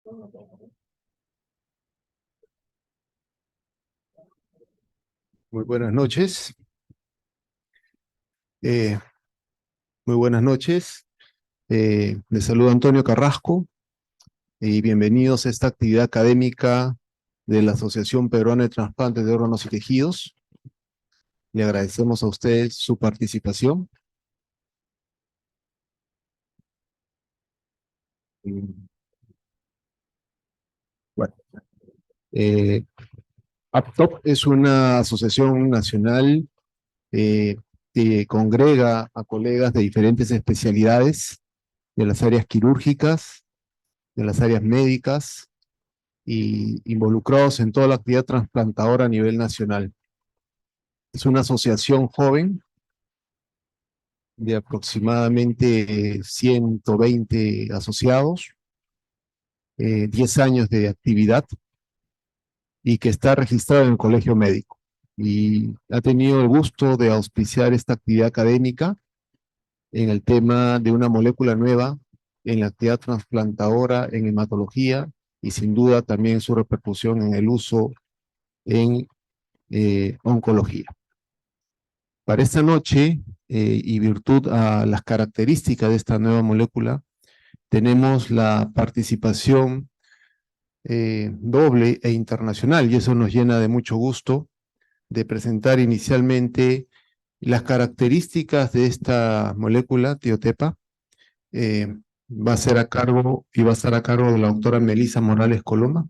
Muy buenas noches. Eh, Muy buenas noches. Les saluda Antonio Carrasco y bienvenidos a esta actividad académica de la Asociación Peruana de Trasplantes de Órganos y Tejidos. Le agradecemos a ustedes su participación. Mm, Bueno, eh, APTOP es una asociación nacional eh, que congrega a colegas de diferentes especialidades, de las áreas quirúrgicas, de las áreas médicas, y involucrados en toda la actividad trasplantadora a nivel nacional. Es una asociación joven de aproximadamente 120 asociados, 10 años de actividad y que está registrada en el Colegio Médico. Y ha tenido el gusto de auspiciar esta actividad académica en el tema de una molécula nueva en la actividad trasplantadora en hematología y sin duda también su repercusión en el uso en oncología. Para esta noche, y virtud a las características de esta nueva molécula, tenemos la participación doble e internacional, y eso nos llena de mucho gusto de presentar inicialmente las características de esta molécula, tiotepa. Va a ser a cargo y va a estar a cargo de la doctora Melissa Morales Coloma,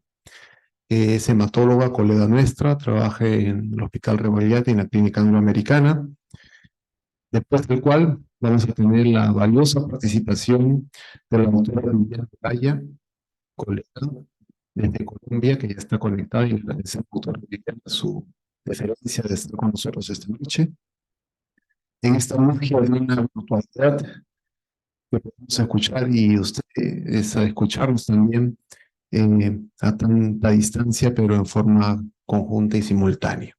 que es hematóloga, colega nuestra, trabaja en el Hospital Revalliati en la Clínica Angloamericana. Después del cual vamos a tener la valiosa participación de la doctora Viviana Playa, colega desde Colombia, que ya está conectada, y le agradecemos, doctora Viviana, su deferencia de estar con nosotros esta noche. En esta magia de una virtualidad que podemos escuchar y ustedes a escucharnos también a tanta distancia, pero en forma conjunta y simultánea.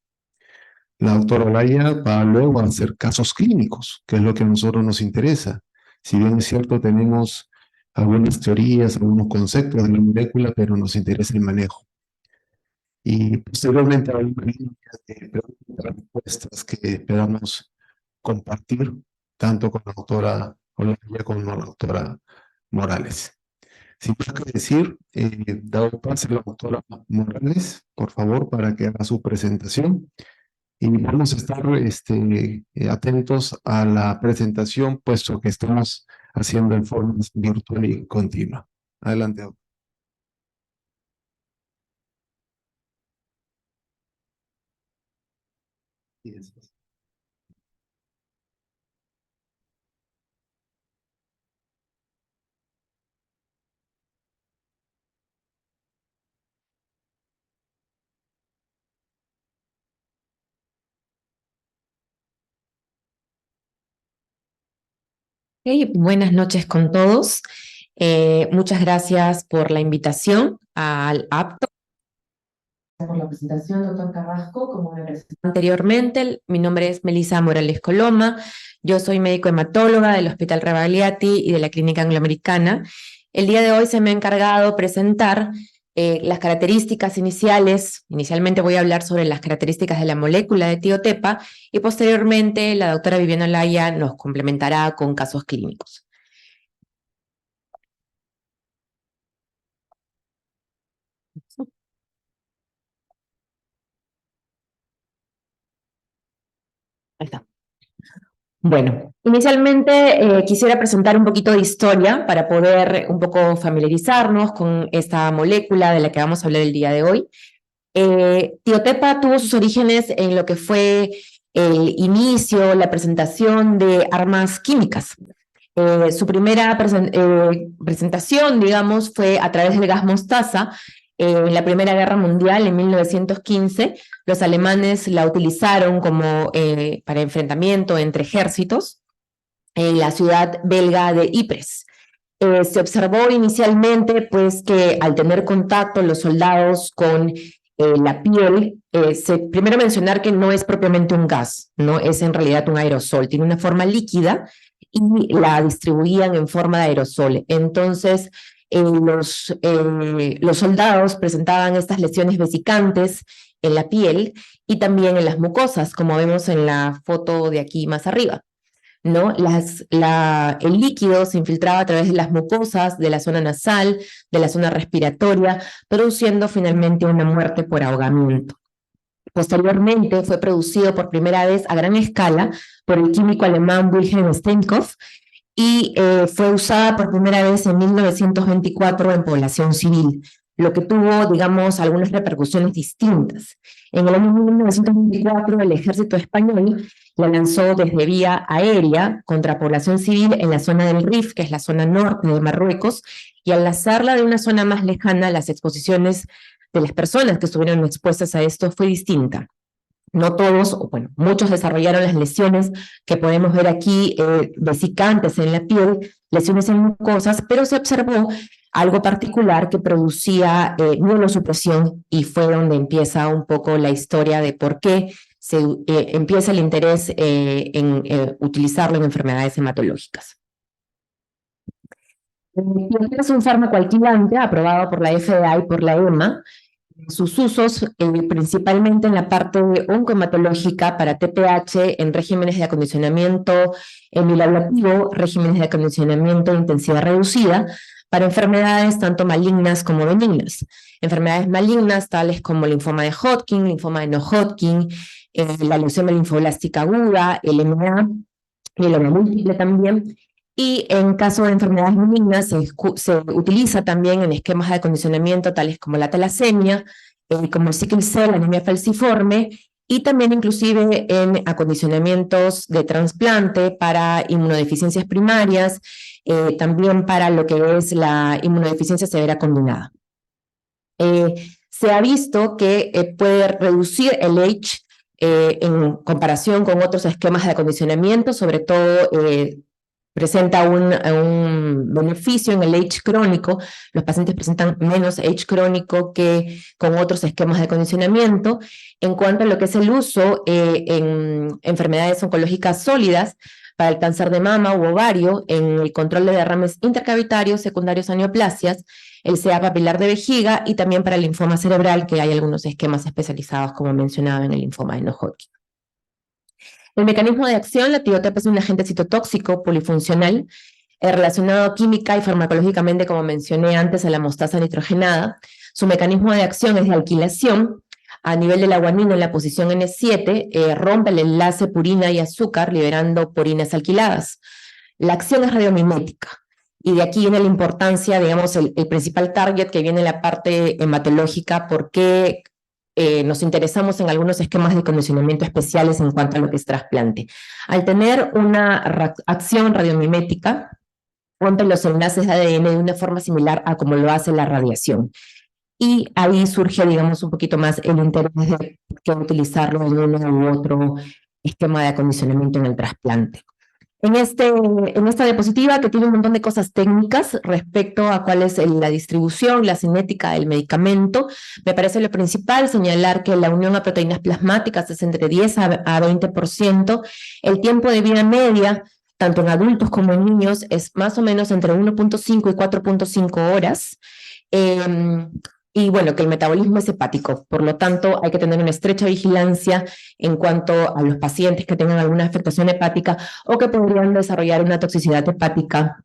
La doctora Olaya va luego a hacer casos clínicos, que es lo que a nosotros nos interesa. Si bien es cierto, tenemos algunas teorías, algunos conceptos de la molécula, pero nos interesa el manejo. Y posteriormente hay una línea de preguntas y respuestas que esperamos compartir tanto con la doctora Olaya como con la doctora Morales. Sin más que decir, dado pase a la doctora Morales, por favor, para que haga su presentación. Y vamos a estar atentos a la presentación, puesto que estamos haciendo en forma virtual y continua. Adelante. Buenas noches con todos. Muchas gracias por la invitación al apto. Por la presentación, doctor Carrasco, como me presentó anteriormente, mi nombre es Melissa Morales Coloma, yo soy médico hematóloga del Hospital Revalliati y de la Clínica Angloamericana. El día de hoy se me ha encargado presentar las características iniciales. Inicialmente voy a hablar sobre las características de la molécula de tiotepa y posteriormente la doctora Viviana Olaya nos complementará con casos clínicos. Ahí está. Bueno, inicialmente quisiera presentar un poquito de historia para poder un poco familiarizarnos con esta molécula de la que vamos a hablar el día de hoy. Tiotepa tuvo sus orígenes en lo que fue el inicio, la presentación de armas químicas. Su primera presentación, digamos, fue a través del gas mostaza. En la Primera Guerra Mundial, en 1915, los alemanes la utilizaron como para enfrentamiento entre ejércitos en la ciudad belga de Ypres. Se observó inicialmente pues, que al tener contacto los soldados con la piel, primero mencionar que no es propiamente un gas, no es en realidad un aerosol, tiene una forma líquida y la distribuían en forma de aerosol. Entonces, los soldados presentaban estas lesiones vesicantes en la piel y también en las mucosas, como vemos en la foto de aquí más arriba, ¿no? El líquido se infiltraba a través de las mucosas, de la zona nasal, de la zona respiratoria, produciendo finalmente una muerte por ahogamiento. Posteriormente fue producido por primera vez a gran escala por el químico alemán Wilhelm Steinkopf y fue usada por primera vez en 1924 en población civil, lo que tuvo, digamos, algunas repercusiones distintas. En el año 1924, el ejército español la lanzó desde vía aérea contra población civil en la zona del Rif, que es la zona norte de Marruecos, y al lanzarla de una zona más lejana, las exposiciones de las personas que estuvieron expuestas a esto fue distinta. No todos, o bueno, muchos desarrollaron las lesiones que podemos ver aquí, vesicantes en la piel, lesiones en mucosas, pero se observó algo particular que producía mielosupresión y fue donde empieza un poco la historia de por qué empieza el interés en utilizarlo en enfermedades hematológicas. Es un fármaco alquilante aprobado por la FDA y por la EMA. Sus usos principalmente en la parte oncohematológica para TPH en regímenes de acondicionamiento emilablativo, regímenes de acondicionamiento de intensidad reducida, para enfermedades tanto malignas como benignas. Enfermedades malignas tales como linfoma de Hodgkin, linfoma de no-Hodgkin, la leucemia linfoblástica aguda, el LMA, mieloma múltiple también. Y en caso de enfermedades benignas se utiliza también en esquemas de acondicionamiento tales como la talasemia, como el sickle cell, anemia falciforme, y también inclusive en acondicionamientos de trasplante para inmunodeficiencias primarias, también para lo que es la inmunodeficiencia severa combinada. Se ha visto que puede reducir el H en comparación con otros esquemas de acondicionamiento, sobre todo presenta un beneficio en el H crónico. Los pacientes presentan menos H crónico que con otros esquemas de acondicionamiento. En cuanto a lo que es el uso en enfermedades oncológicas sólidas, para el cáncer de mama u ovario, en el control de derrames intercavitarios secundarios a neoplasias, el CA papilar de vejiga y también para el linfoma cerebral, que hay algunos esquemas especializados, como mencionaba, en el linfoma de no-Hodgkin. El mecanismo de acción, la tiotepa es un agente citotóxico polifuncional relacionado química y farmacológicamente, como mencioné antes, a la mostaza nitrogenada. Su mecanismo de acción es de alquilación. A nivel de la guanina, en la posición N7, rompe el enlace purina y azúcar, liberando purinas alquiladas. La acción es radiomimética. Y de aquí viene la importancia, digamos, el principal target que viene en la parte hematológica, porque nos interesamos en algunos esquemas de condicionamiento especiales en cuanto a lo que es trasplante. Al tener una acción radiomimética, rompe los enlaces de ADN de una forma similar a como lo hace la radiación. Y ahí surge, digamos, un poquito más el interés de que utilizarlo en uno u otro esquema de acondicionamiento en el trasplante. En esta diapositiva, que tiene un montón de cosas técnicas respecto a cuál es la distribución, la cinética del medicamento, me parece lo principal señalar que la unión a proteínas plasmáticas es entre 10 a 20%, el tiempo de vida media, tanto en adultos como en niños, es más o menos entre 1.5 y 4.5 horas, y bueno, que el metabolismo es hepático, por lo tanto hay que tener una estrecha vigilancia en cuanto a los pacientes que tengan alguna afectación hepática o que podrían desarrollar una toxicidad hepática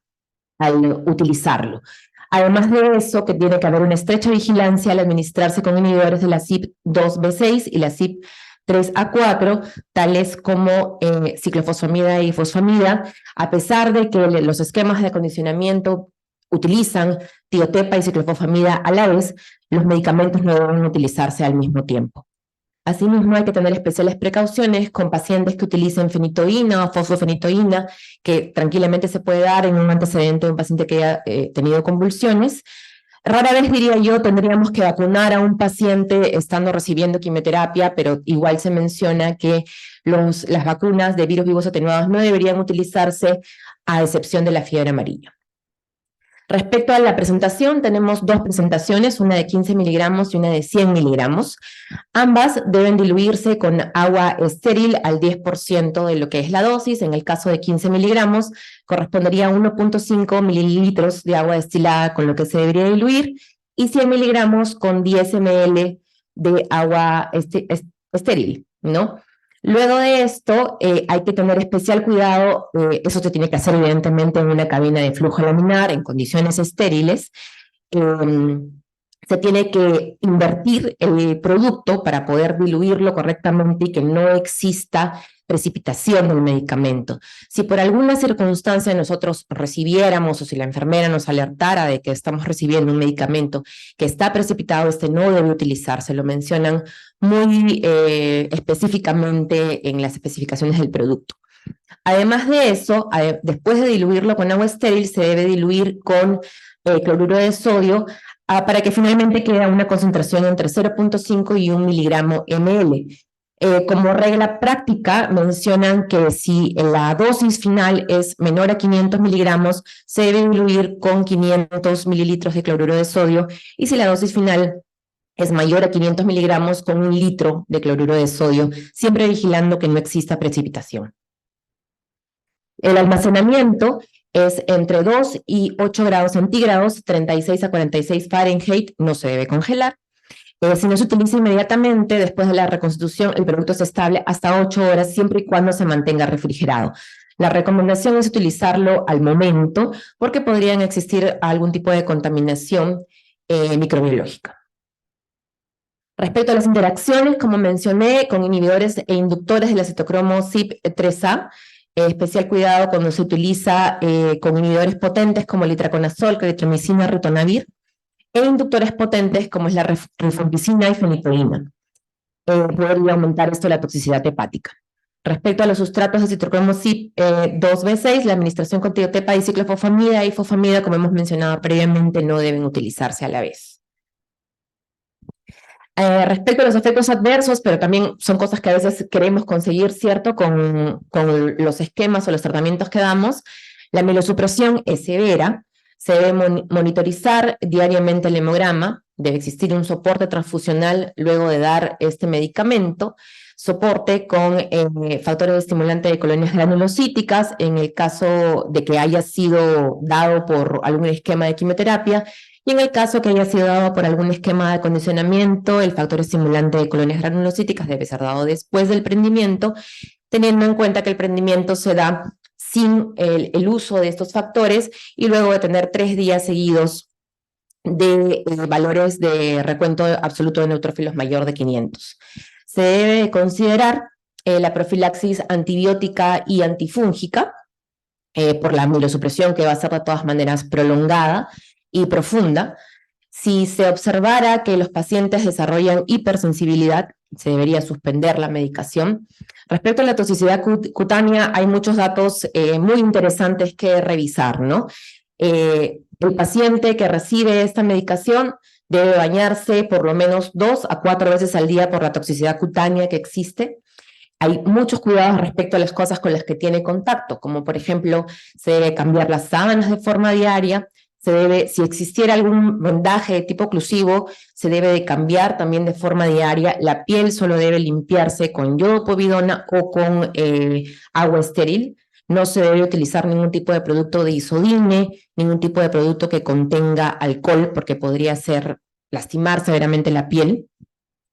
al utilizarlo. Además de eso, que tiene que haber una estrecha vigilancia al administrarse con inhibidores de la CYP2B6 y la CYP3A4, tales como ciclofosfamida y fosfamida, a pesar de que los esquemas de acondicionamiento utilizan tiotepa y ciclofosfamida a la vez, los medicamentos no deben utilizarse al mismo tiempo. Asimismo, hay que tener especiales precauciones con pacientes que utilicen fenitoína o fosfofenitoína, que tranquilamente se puede dar en un antecedente de un paciente que haya tenido convulsiones. Rara vez, diría yo, tendríamos que vacunar a un paciente estando recibiendo quimioterapia, pero igual se menciona que las vacunas de virus vivos atenuados no deberían utilizarse a excepción de la fiebre amarilla. Respecto a la presentación, tenemos dos presentaciones, una de 15 miligramos y una de 100 miligramos. Ambas deben diluirse con agua estéril al 10% de lo que es la dosis. En el caso de 15 miligramos, correspondería a 1.5 mililitros de agua destilada con lo que se debería diluir, y 100 miligramos con 10 ml de agua estéril, ¿no? Luego de esto, hay que tener especial cuidado, eso se tiene que hacer evidentemente en una cabina de flujo laminar, en condiciones estériles. Se tiene que invertir el producto para poder diluirlo correctamente y que no exista precipitación del medicamento. Si por alguna circunstancia nosotros recibiéramos o si la enfermera nos alertara de que estamos recibiendo un medicamento que está precipitado, este no debe utilizarse, lo mencionan muy específicamente en las especificaciones del producto. Además de eso, después de diluirlo con agua estéril, se debe diluir con cloruro de sodio para que finalmente quede una concentración entre 0.5 y 1 miligramo ml. Como regla práctica, mencionan que si la dosis final es menor a 500 miligramos, se debe diluir con 500 mililitros de cloruro de sodio, y si la dosis final es mayor a 500 miligramos, con 1 litro de cloruro de sodio, siempre vigilando que no exista precipitación. El almacenamiento es entre 2 y 8 grados centígrados, 36 a 46 Fahrenheit, no se debe congelar. Si no se utiliza inmediatamente, después de la reconstitución, el producto es estable hasta 8 horas, siempre y cuando se mantenga refrigerado. La recomendación es utilizarlo al momento, porque podrían existir algún tipo de contaminación microbiológica. Respecto a las interacciones, como mencioné, con inhibidores e inductores del citocromo CYP3A, especial cuidado cuando se utiliza con inhibidores potentes como el itraconazol, clarithromicina, ritonavir, e inductores potentes como es la rifampicina y fenicoína. Podría aumentar esto la toxicidad hepática. Respecto a los sustratos de citocromo CYP2B6, la administración con tiotepa y ciclofosfamida y fosfamida, como hemos mencionado previamente, no deben utilizarse a la vez. Respecto a los efectos adversos, pero también son cosas que a veces queremos conseguir, ¿cierto?, con los esquemas o los tratamientos que damos, la mielosupresión es severa. Se debe monitorizar diariamente el hemograma, debe existir un soporte transfusional luego de dar este medicamento, soporte con factores estimulantes de colonias granulocíticas en el caso de que haya sido dado por algún esquema de quimioterapia, y en el caso que haya sido dado por algún esquema de acondicionamiento, el factor estimulante de colonias granulocíticas debe ser dado después del prendimiento, teniendo en cuenta que el prendimiento se da sin el uso de estos factores y luego de tener 3 días seguidos de valores de recuento absoluto de neutrófilos mayor de 500. Se debe considerar la profilaxis antibiótica y antifúngica por la mielosupresión, que va a ser de todas maneras prolongada y profunda. Si se observara que los pacientes desarrollan hipersensibilidad, se debería suspender la medicación. Respecto a la toxicidad cutánea, hay muchos datos muy interesantes que revisar, ¿no? El paciente que recibe esta medicación debe bañarse por lo menos 2 a 4 veces al día por la toxicidad cutánea que existe. Hay muchos cuidados respecto a las cosas con las que tiene contacto, como por ejemplo, se debe cambiar las sábanas de forma diaria, si existiera algún vendaje de tipo oclusivo, se debe de cambiar también de forma diaria. La piel solo debe limpiarse con yodopovidona o con agua estéril. No se debe utilizar ningún tipo de producto de isodine, ningún tipo de producto que contenga alcohol, porque podría lastimar severamente la piel.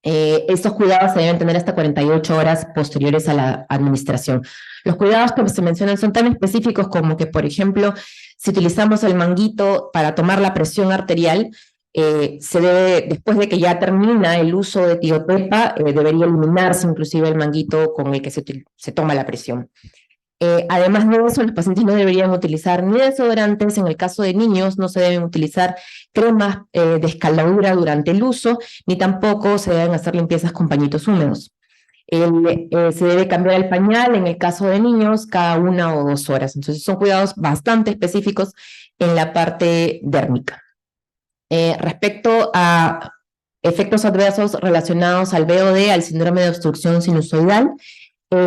Estos cuidados se deben tener hasta 48 horas posteriores a la administración. Los cuidados que se mencionan son tan específicos como que, por ejemplo, si utilizamos el manguito para tomar la presión arterial, se debe, después de que ya termina el uso de tiotepa, debería eliminarse inclusive el manguito con el que se toma la presión. Además de eso, los pacientes no deberían utilizar ni desodorantes. En el caso de niños, no se deben utilizar cremas de escaldadura durante el uso, ni tampoco se deben hacer limpiezas con pañitos húmedos. Se debe cambiar el pañal en el caso de niños cada 1 o 2 horas. Entonces son cuidados bastante específicos en la parte dérmica. Respecto a efectos adversos relacionados al VOD, al síndrome de obstrucción sinusoidal,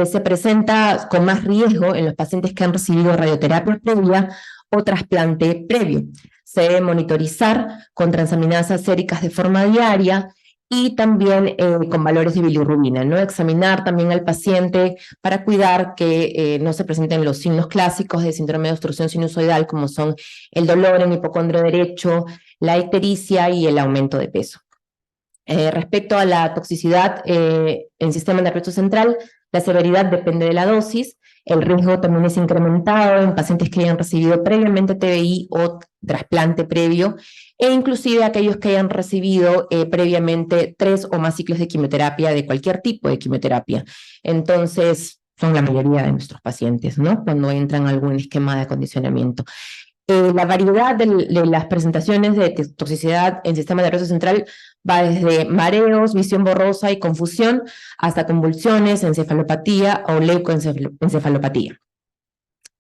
se presenta con más riesgo en los pacientes que han recibido radioterapia previa o trasplante previo. Se debe monitorizar con transaminasas séricas de forma diaria y también con valores de bilirrubina, ¿no? Examinar también al paciente para cuidar que no se presenten los signos clásicos de síndrome de obstrucción sinusoidal, como son el dolor en hipocondrio derecho, la ictericia y el aumento de peso. Respecto a la toxicidad en sistema nervioso central, la severidad depende de la dosis. El riesgo también es incrementado en pacientes que hayan recibido previamente TBI o trasplante previo, e inclusive aquellos que hayan recibido previamente 3 o más ciclos de quimioterapia, de cualquier tipo de quimioterapia. Entonces, son la mayoría de nuestros pacientes, ¿no? Cuando entran a algún esquema de acondicionamiento. La variedad de las presentaciones de toxicidad en sistema nervioso central va desde mareos, visión borrosa y confusión, hasta convulsiones, encefalopatía o leucoencefalopatía.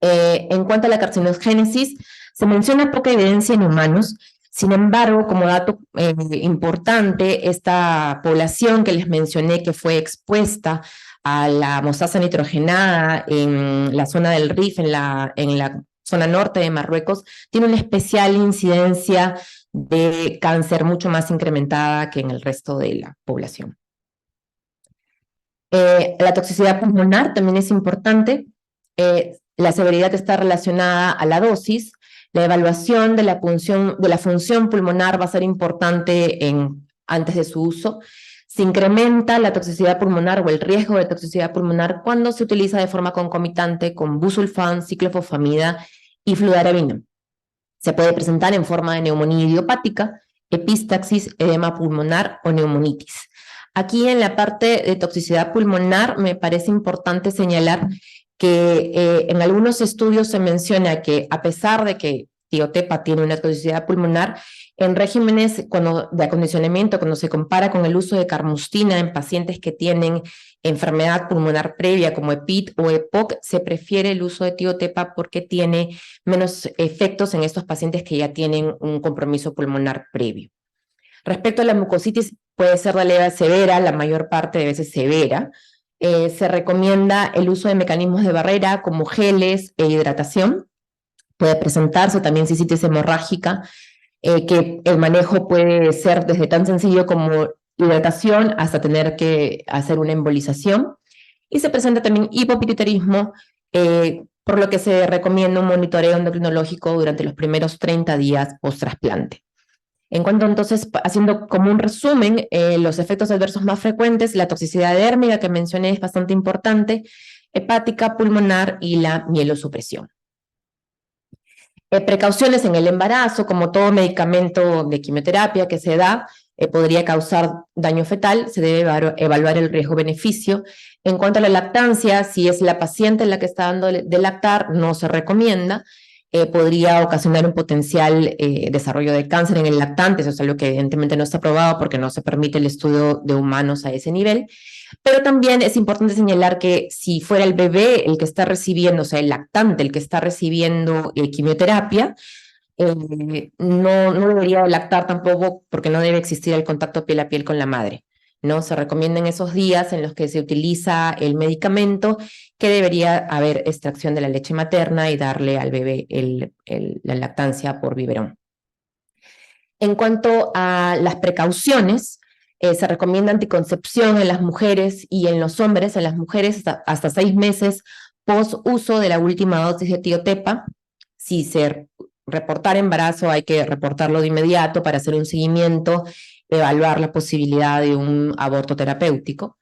En cuanto a la carcinogénesis, se menciona poca evidencia en humanos. Sin embargo, como dato importante, esta población que les mencioné que fue expuesta a la mostaza nitrogenada en la zona del Rif, en la zona norte de Marruecos, tiene una especial incidencia de cáncer mucho más incrementada que en el resto de la población. La toxicidad pulmonar también es importante. La severidad está relacionada a la dosis. La evaluación de la función pulmonar va a ser importante antes de su uso. Se incrementa la toxicidad pulmonar o el riesgo de toxicidad pulmonar cuando se utiliza de forma concomitante con busulfán, ciclofosfamida y fludarabina. Se puede presentar en forma de neumonía idiopática, epistaxis, edema pulmonar o neumonitis. Aquí en la parte de toxicidad pulmonar me parece importante señalar que en algunos estudios se menciona que a pesar de que tiotepa tiene una toxicidad pulmonar, en regímenes de acondicionamiento, cuando se compara con el uso de carmustina en pacientes que tienen enfermedad pulmonar previa como EPIT o EPOC, se prefiere el uso de tiotepa porque tiene menos efectos en estos pacientes que ya tienen un compromiso pulmonar previo. Respecto a la mucositis, puede ser de leve a severa, la mayor parte de veces severa. Se recomienda el uso de mecanismos de barrera como geles e hidratación. Puede presentarse también cistitis hemorrágica, que el manejo puede ser desde tan sencillo como hidratación hasta tener que hacer una embolización. Y se presenta también hipopituitarismo, por lo que se recomienda un monitoreo endocrinológico durante los primeros 30 días post-trasplante. En cuanto entonces, haciendo como un resumen, los efectos adversos más frecuentes, la toxicidad dérmica que mencioné es bastante importante, hepática, pulmonar y la mielosupresión. Precauciones en el embarazo, como todo medicamento de quimioterapia que se da, podría causar daño fetal, se debe evaluar el riesgo-beneficio. En cuanto a la lactancia, si es la paciente la que está dando de lactar, no se recomienda. Podría ocasionar un potencial desarrollo de cáncer en el lactante, eso es algo que evidentemente no está aprobado porque no se permite el estudio de humanos a ese nivel. Pero también es importante señalar que si fuera el bebé el que está recibiendo, o sea, el lactante el que está recibiendo quimioterapia, no debería lactar tampoco porque no debe existir el contacto piel a piel con la madre, ¿no? Se recomienda en esos días en los que se utiliza el medicamento que debería haber extracción de la leche materna y darle al bebé la lactancia por biberón. En cuanto a las precauciones, se recomienda anticoncepción en las mujeres y en los hombres, en las mujeres hasta 6 meses post uso de la última dosis de tiotepa. Si se reportar embarazo, hay que reportarlo de inmediato para hacer un seguimiento, evaluar la posibilidad de un aborto terapéutico.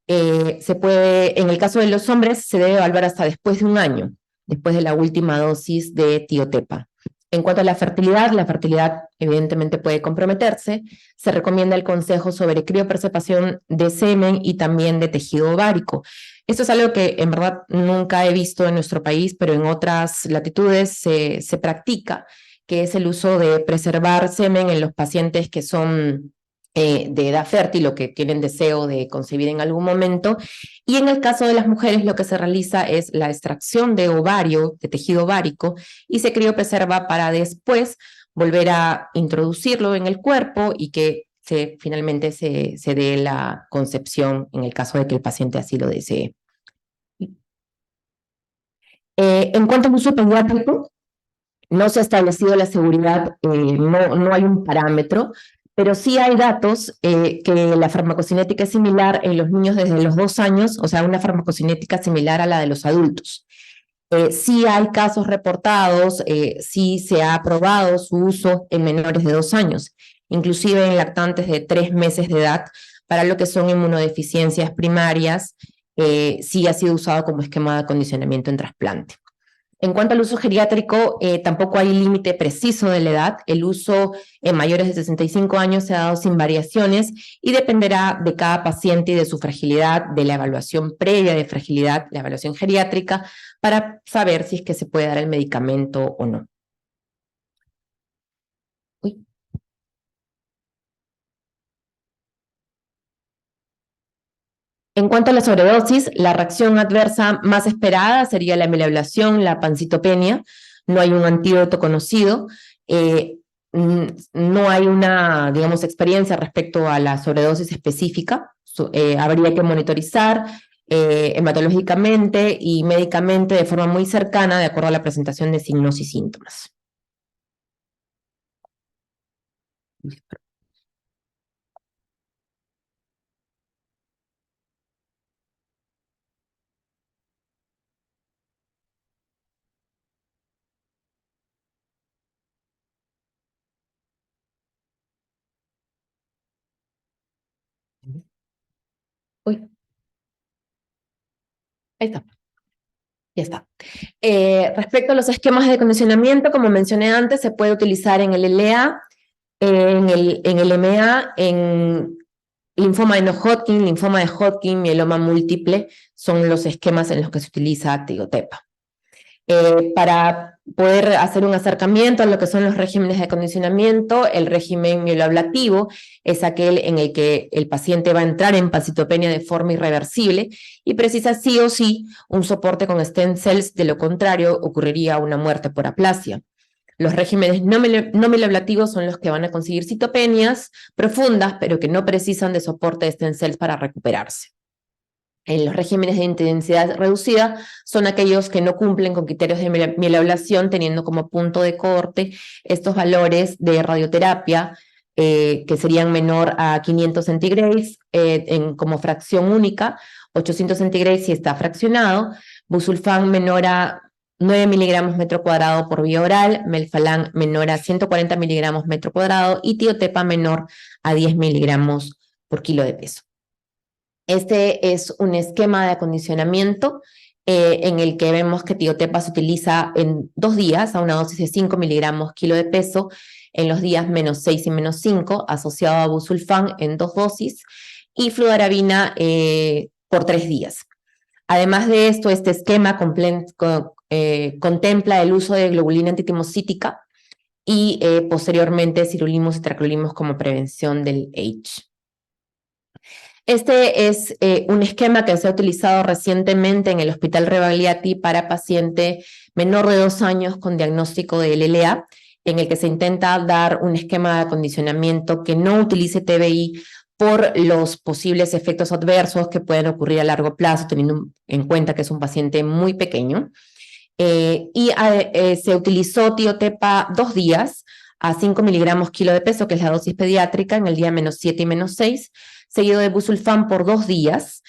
En el caso de los hombres, se debe evaluar hasta después de 1 año, después de la última dosis de tiotepa. En cuanto a la fertilidad evidentemente puede comprometerse. Se recomienda el consejo sobre criopreservación de semen y también de tejido ovárico. Esto es algo que en verdad nunca he visto en nuestro país, pero en otras latitudes se practica, que es el uso de preservar semen en los pacientes que son de edad fértil o que tienen deseo de concebir en algún momento. Y en el caso de las mujeres lo que se realiza es la extracción de ovario, de tejido ovárico, y se criopreserva para después volver a introducirlo en el cuerpo y que finalmente se dé la concepción en el caso de que el paciente así lo desee. En cuanto al uso pediátrico, No se ha establecido la seguridad, no hay un parámetro, pero sí hay datos que la farmacocinética es similar en los niños desde los 2 años, o sea, una farmacocinética similar a la de los adultos. Sí hay casos reportados, sí se ha aprobado su uso en menores de 2 años, inclusive en lactantes de 3 meses de edad, para lo que son inmunodeficiencias primarias, sí ha sido usado como esquema de acondicionamiento en trasplante. En cuanto al uso geriátrico, tampoco hay límite preciso de la edad. El uso en mayores de 65 años se ha dado sin variaciones y dependerá de cada paciente y de su fragilidad, de la evaluación previa de fragilidad, la evaluación geriátrica, para saber si es que se puede dar el medicamento o no. Uy. En cuanto a la sobredosis, la reacción adversa más esperada sería la melablación, la pancitopenia. No hay un antídoto conocido. No hay una, digamos, experiencia respecto a la sobredosis específica. Habría que monitorizar hematológicamente y médicamente de forma muy cercana de acuerdo a la presentación de signos y síntomas. Uy, ahí está. Ya está. Respecto a los esquemas de condicionamiento, como mencioné antes, se puede utilizar en el LEA, en el MA, en linfoma de no-Hodgkin, linfoma de Hodgkin, mieloma múltiple, son los esquemas en los que se utiliza tiotepa. Para poder hacer un acercamiento a lo que son los regímenes de acondicionamiento, el régimen mieloablativo es aquel en el que el paciente va a entrar en pancitopenia de forma irreversible y precisa sí o sí un soporte con stem cells, de lo contrario ocurriría una muerte por aplasia. Los regímenes no mieloablativos son los que van a conseguir citopenias profundas, pero que no precisan de soporte de stem cells para recuperarse. Los regímenes de intensidad reducida son aquellos que no cumplen con criterios de mielablación, teniendo como punto de corte estos valores de radioterapia, que serían menor a 500 centigrays como fracción única, 800 centigrays si está fraccionado, busulfán menor a 9 miligramos metro cuadrado por vía oral, melfalán menor a 140 miligramos metro cuadrado y tiotepa menor a 10 miligramos por kilo de peso. Este es un esquema de acondicionamiento en el que vemos que tiotepa se utiliza en 2 días a una dosis de 5 miligramos kilo de peso, en los días -6 y -5, asociado a busulfán en 2 dosis, y fludarabina por 3 días. Además de esto, este esquema contempla el uso de globulina antitimocítica y posteriormente cirulimos y traclulimos como prevención del AIDS. Este es un esquema que se ha utilizado recientemente en el Hospital Rebagliati para paciente menor de 2 años con diagnóstico de LLA, en el que se intenta dar un esquema de acondicionamiento que no utilice TBI por los posibles efectos adversos que pueden ocurrir a largo plazo, teniendo en cuenta que es un paciente muy pequeño. Se utilizó tiotepa 2 días a 5 miligramos kilo de peso, que es la dosis pediátrica, en el día -7 y -6, seguido de busulfán por 2 días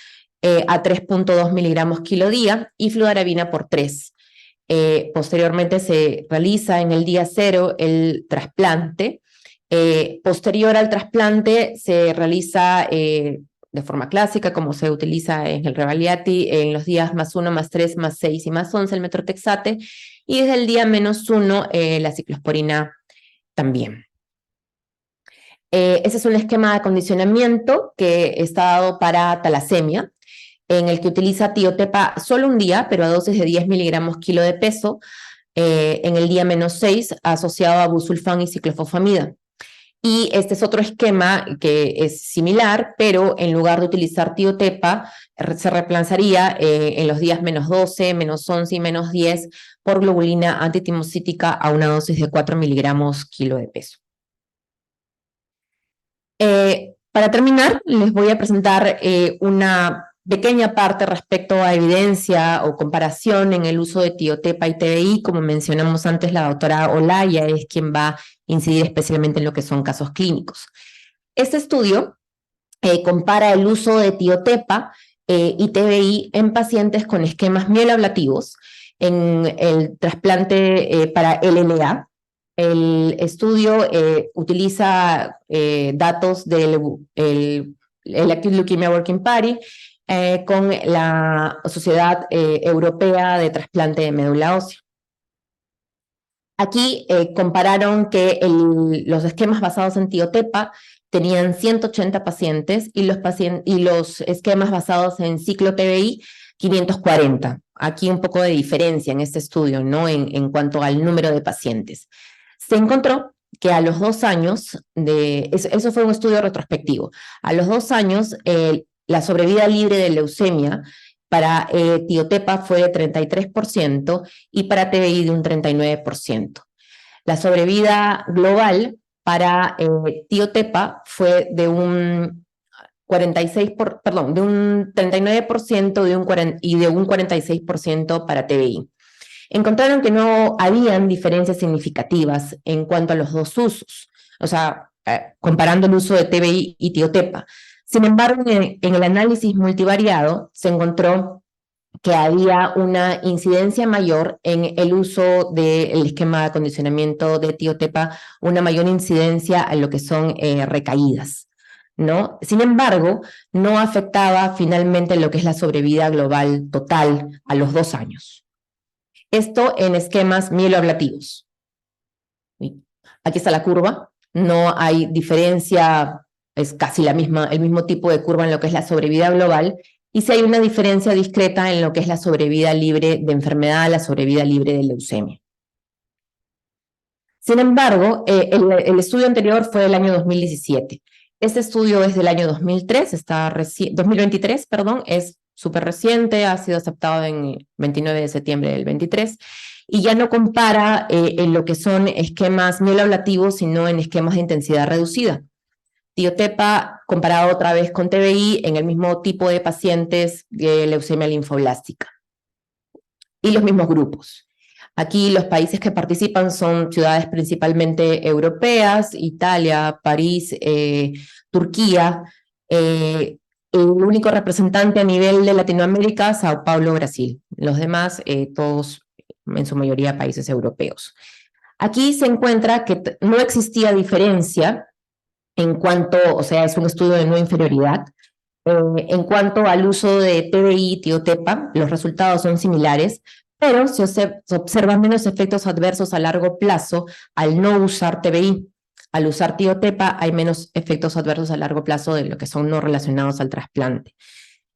a 3.2 miligramos kilo día y fludarabina por 3. Posteriormente se realiza en el día 0 el trasplante. Posterior al trasplante se realiza de forma clásica, como se utiliza en el Rebagliati, en los días +1, +3, +6 y +11 el metrotexate, y desde el día -1 la ciclosporina también. Ese es un esquema de acondicionamiento que está dado para talasemia, en el que utiliza tiotepa solo un día, pero a dosis de 10 miligramos kilo de peso, en el día -6, asociado a busulfán y ciclofosfamida. Y este es otro esquema que es similar, pero en lugar de utilizar tiotepa, se reemplazaría en los días -12, -11 y -10 por globulina antitimocítica a una dosis de 4 miligramos kilo de peso. Para terminar, les voy a presentar una pequeña parte respecto a evidencia o comparación en el uso de tiotepa y TBI. Como mencionamos antes, la doctora Olaya es quien va a incidir especialmente en lo que son casos clínicos. Este estudio compara el uso de tiotepa y TBI en pacientes con esquemas mieloablativos en el trasplante para LLA. El estudio utiliza datos del Acute Leukemia Working Party con la Sociedad Europea de Trasplante de Médula Ósea. Aquí compararon que los esquemas basados en tiotepa tenían 180 pacientes y los esquemas basados en ciclo TBI, 540. Aquí un poco de diferencia en este estudio, ¿no? En cuanto al número de pacientes. Se encontró que a los 2 años, eso fue un estudio retrospectivo, a los 2 años la sobrevida libre de leucemia para tiotepa fue de 33% y para TBI de un 39%. La sobrevida global para tiotepa fue de un 39% y de un 46% para TBI. Encontraron que no habían diferencias significativas en cuanto a los dos usos, o sea, comparando el uso de TBI y tiotepa. Sin embargo, en el análisis multivariado se encontró que había una incidencia mayor en el uso del esquema de acondicionamiento de tiotepa, una mayor incidencia a lo que son recaídas, ¿no? Sin embargo, no afectaba finalmente lo que es la sobrevida global total a los 2 años. Esto en esquemas mieloablativos. Aquí está la curva, no hay diferencia, es casi el mismo tipo de curva en lo que es la sobrevida global, y si hay una diferencia discreta en lo que es la sobrevida libre de enfermedad, la sobrevida libre de leucemia. Sin embargo, el estudio anterior fue del año 2017. Este estudio es del año 2023, es súper reciente, ha sido aceptado en 29 de septiembre del 23, y ya no compara en lo que son esquemas mieloablativos, sino en esquemas de intensidad reducida. Tiotepa comparado otra vez con TBI en el mismo tipo de pacientes de leucemia linfoblástica. Y los mismos grupos. Aquí los países que participan son ciudades principalmente europeas, Italia, París, Turquía. El único representante a nivel de Latinoamérica, Sao Paulo, Brasil. Los demás, todos en su mayoría países europeos. Aquí se encuentra que no existía diferencia en cuanto, o sea, es un estudio de no inferioridad. En cuanto al uso de TBI y tiotepa, los resultados son similares, pero se observan menos efectos adversos a largo plazo al no usar TBI. Al usar tiotepa hay menos efectos adversos a largo plazo de lo que son no relacionados al trasplante.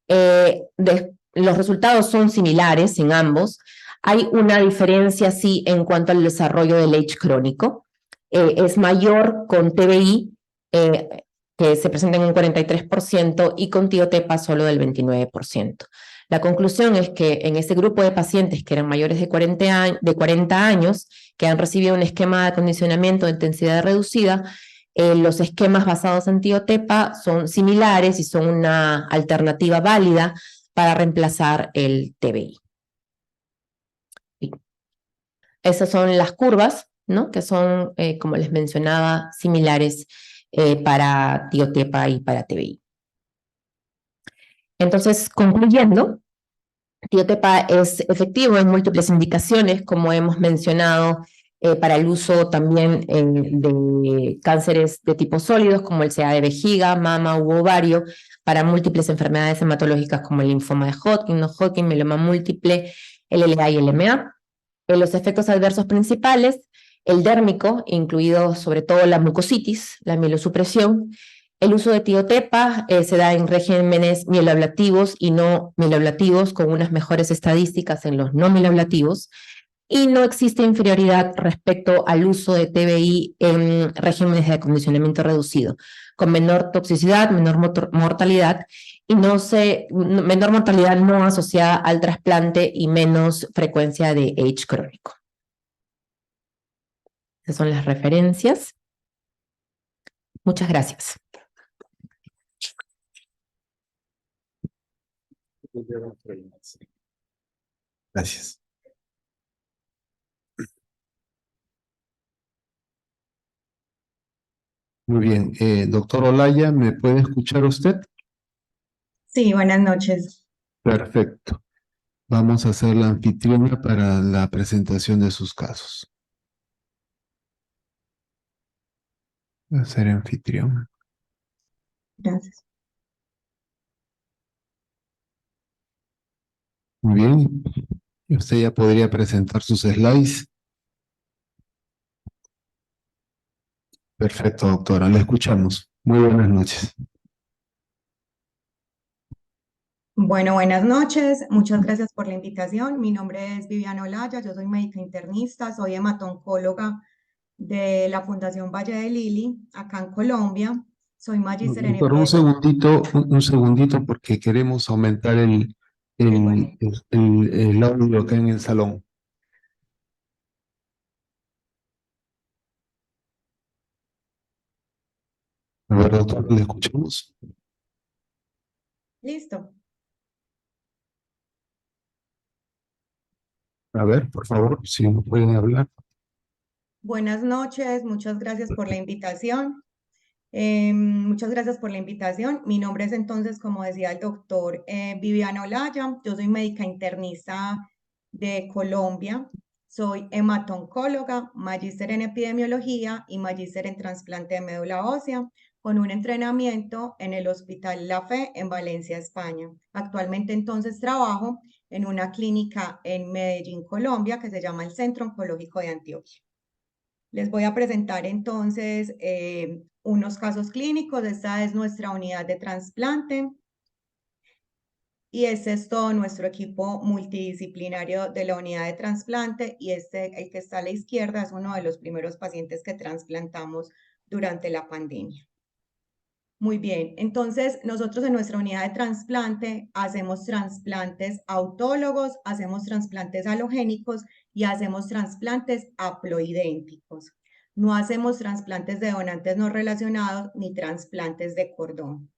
Los resultados son similares en ambos. Hay una diferencia, sí, en cuanto al desarrollo del H crónico. Es mayor con TBI, que se presenta en un 43%, y con tiotepa solo del 29%. La conclusión es que en ese grupo de pacientes que eran mayores de 40 años, que han recibido un esquema de acondicionamiento de intensidad reducida, los esquemas basados en tiotepa son similares y son una alternativa válida para reemplazar el TBI. Esas son las curvas, ¿no? Que son, como les mencionaba, similares para tiotepa y para TBI. Entonces, concluyendo, tiotepa es efectivo en múltiples indicaciones, como hemos mencionado, para el uso también de cánceres de tipo sólidos, como el CA de vejiga, mama u ovario, para múltiples enfermedades hematológicas como el linfoma de Hodgkin, no Hodgkin, mieloma múltiple, LLA y LMA. Los efectos adversos principales, el dérmico, incluido sobre todo la mucositis, la mielosupresión. El uso de tiotepa se da en regímenes mieloablativos y no mieloablativos, con unas mejores estadísticas en los no mieloablativos, y no existe inferioridad respecto al uso de TBI en regímenes de acondicionamiento reducido, con menor toxicidad, menor mortalidad, y menor mortalidad no asociada al trasplante y menos frecuencia de H crónico. Esas son las referencias. Muchas gracias. Gracias. Muy bien. Doctor Olaya, ¿me puede escuchar usted? Sí, buenas noches. Perfecto. Vamos a hacer la anfitriona para la presentación de sus casos. Voy a ser anfitrión. Gracias. Muy bien. Y usted ya podría presentar sus slides. Perfecto, doctora. La escuchamos. Muy buenas noches. Bueno, buenas noches. Muchas gracias por la invitación. Mi nombre es Viviana Olaya, yo soy médica internista, soy hematoncóloga de la Fundación Valle de Lili, acá en Colombia. Soy magíster en Doctor, un segundito, porque queremos aumentar Bueno, el audio acá en el salón. A ver, doctor, ¿le escuchamos? listo. A ver, por favor, si nos pueden hablar. Buenas noches, muchas gracias por la invitación. Muchas gracias por la invitación. Mi nombre es entonces, como decía el doctor, Viviana Olaya. Yo soy médica internista de Colombia. Soy hematoncóloga, magíster en epidemiología y magíster en trasplante de médula ósea, con un entrenamiento en el Hospital La Fe en Valencia, España. Actualmente entonces trabajo en una clínica en Medellín, Colombia, que se llama el Centro Oncológico de Antioquia. Les voy a presentar entonces unos casos clínicos. Esta es nuestra unidad de trasplante y este es todo nuestro equipo multidisciplinario de la unidad de trasplante y el que está a la izquierda, es uno de los primeros pacientes que trasplantamos durante la pandemia. Muy bien, entonces nosotros en nuestra unidad de trasplante hacemos trasplantes autólogos, hacemos trasplantes halogénicos y hacemos trasplantes haploidénticos. No hacemos trasplantes de donantes no relacionados ni trasplantes de cordón.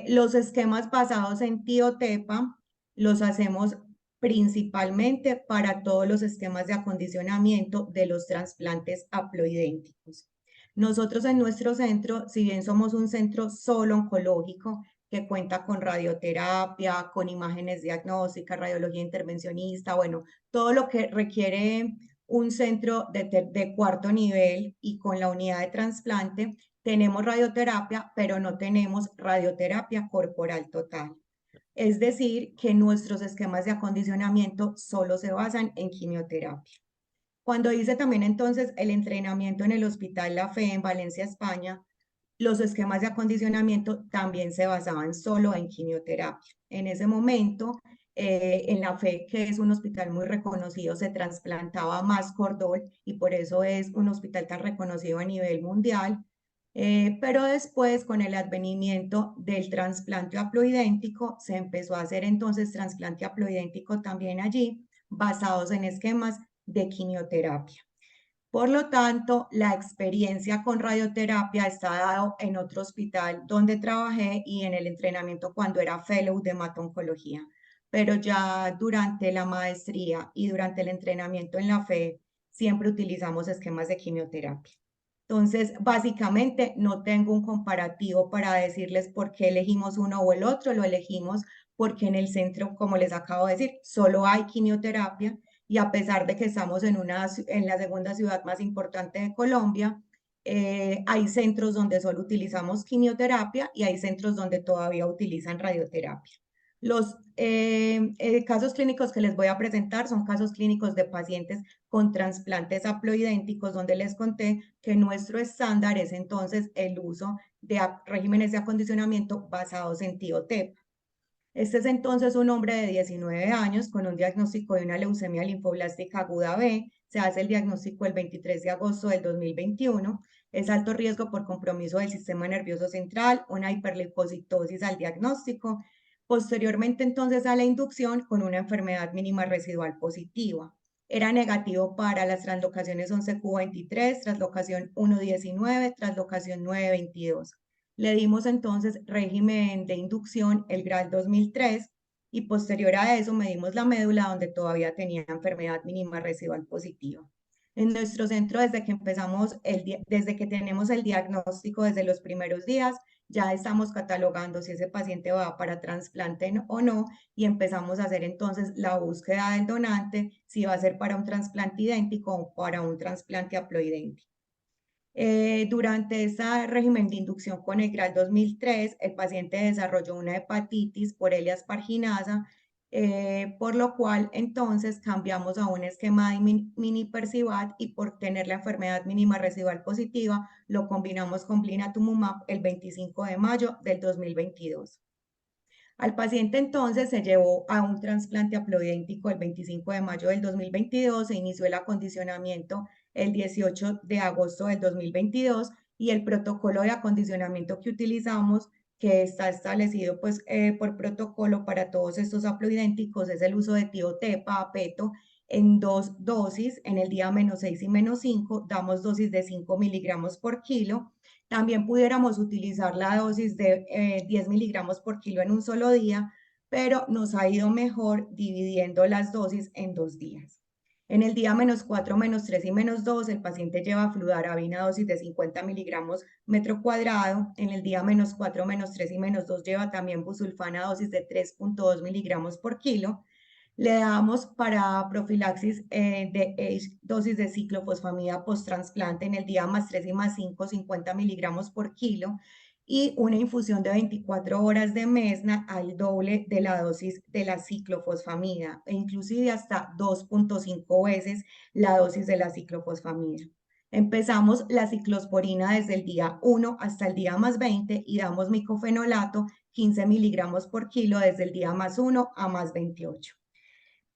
Los esquemas basados en TIO-TEPA los hacemos principalmente para todos los esquemas de acondicionamiento de los trasplantes haploidénticos. Nosotros en nuestro centro, si bien somos un centro solo oncológico, que cuenta con radioterapia, con imágenes diagnósticas, radiología intervencionista, bueno, todo lo que requiere un centro de cuarto nivel y con la unidad de trasplante, tenemos radioterapia, pero no tenemos radioterapia corporal total. Es decir, que nuestros esquemas de acondicionamiento solo se basan en quimioterapia. Cuando hice también entonces el entrenamiento en el Hospital La Fe en Valencia, España, los esquemas de acondicionamiento también se basaban solo en quimioterapia. En ese momento, en La Fe, que es un hospital muy reconocido, se trasplantaba más cordón y por eso es un hospital tan reconocido a nivel mundial. Pero después, con el advenimiento del trasplante haploidéntico, se empezó a hacer entonces trasplante haploidéntico también allí, basados en esquemas de quimioterapia. Por lo tanto, la experiencia con radioterapia está dado en otro hospital donde trabajé y en el entrenamiento cuando era fellow de hematoncología. Pero ya durante la maestría y durante el entrenamiento en la FE, siempre utilizamos esquemas de quimioterapia. Entonces, básicamente, no tengo un comparativo para decirles por qué elegimos uno o el otro. Lo elegimos porque en el centro, como les acabo de decir, solo hay quimioterapia y a pesar de que estamos en la segunda ciudad más importante de Colombia, hay centros donde solo utilizamos quimioterapia y hay centros donde todavía utilizan radioterapia. Los casos clínicos que les voy a presentar son casos clínicos de pacientes con trasplantes haploidénticos, donde les conté que nuestro estándar es entonces el uso de regímenes de acondicionamiento basados en TIO-TEPA. Este es entonces un hombre de 19 años con un diagnóstico de una leucemia linfoblástica aguda B. Se hace el diagnóstico el 23 de agosto del 2021. Es alto riesgo por compromiso del sistema nervioso central, una hiperleucocitosis al diagnóstico. Posteriormente entonces a la inducción con una enfermedad mínima residual positiva. Era negativo para las translocaciones 11q23, translocación 119, translocación 922. Le dimos entonces régimen de inducción, el GRAL 2003, y posterior a eso medimos la médula donde todavía tenía enfermedad mínima residual positiva. En nuestro centro, desde que tenemos el diagnóstico desde los primeros días, ya estamos catalogando si ese paciente va para trasplante o no, y empezamos a hacer entonces la búsqueda del donante, si va a ser para un trasplante idéntico o para un trasplante haploidéntico. Durante ese régimen de inducción con el GRAL 2003, el paciente desarrolló una hepatitis por L. asparginasa, por lo cual entonces cambiamos a un esquema de minipercivat, y por tener la enfermedad mínima residual positiva, lo combinamos con blinatumomab el 25 de mayo del 2022. Al paciente entonces se llevó a un trasplante haploidéntico el 25 de mayo del 2022, se inició el acondicionamiento el 18 de agosto del 2022, y el protocolo de acondicionamiento que utilizamos, que está establecido pues, por protocolo para todos estos haploidénticos, es el uso de tiotepa, apeto, en 2 dosis, en el día -6 y -5, damos dosis de 5 miligramos por kilo. También pudiéramos utilizar la dosis de 10 miligramos por kilo en un solo día, pero nos ha ido mejor dividiendo las dosis en 2 días. En el día -4, -3 y -2, el paciente lleva fludarabina dosis de 50 miligramos metro cuadrado. En el día -4, -3 y -2 lleva también busulfana dosis de 3.2 miligramos por kilo. Le damos para profilaxis dosis de ciclofosfamida post-trasplante en el día +3 y +5, 50 miligramos por kilo, y una infusión de 24 horas de mesna al doble de la dosis de la ciclofosfamida, e inclusive hasta 2.5 veces la dosis de la ciclofosfamida. Empezamos la ciclosporina desde el día 1 hasta el día +20 y damos micofenolato 15 miligramos por kilo desde el día +1 a +28.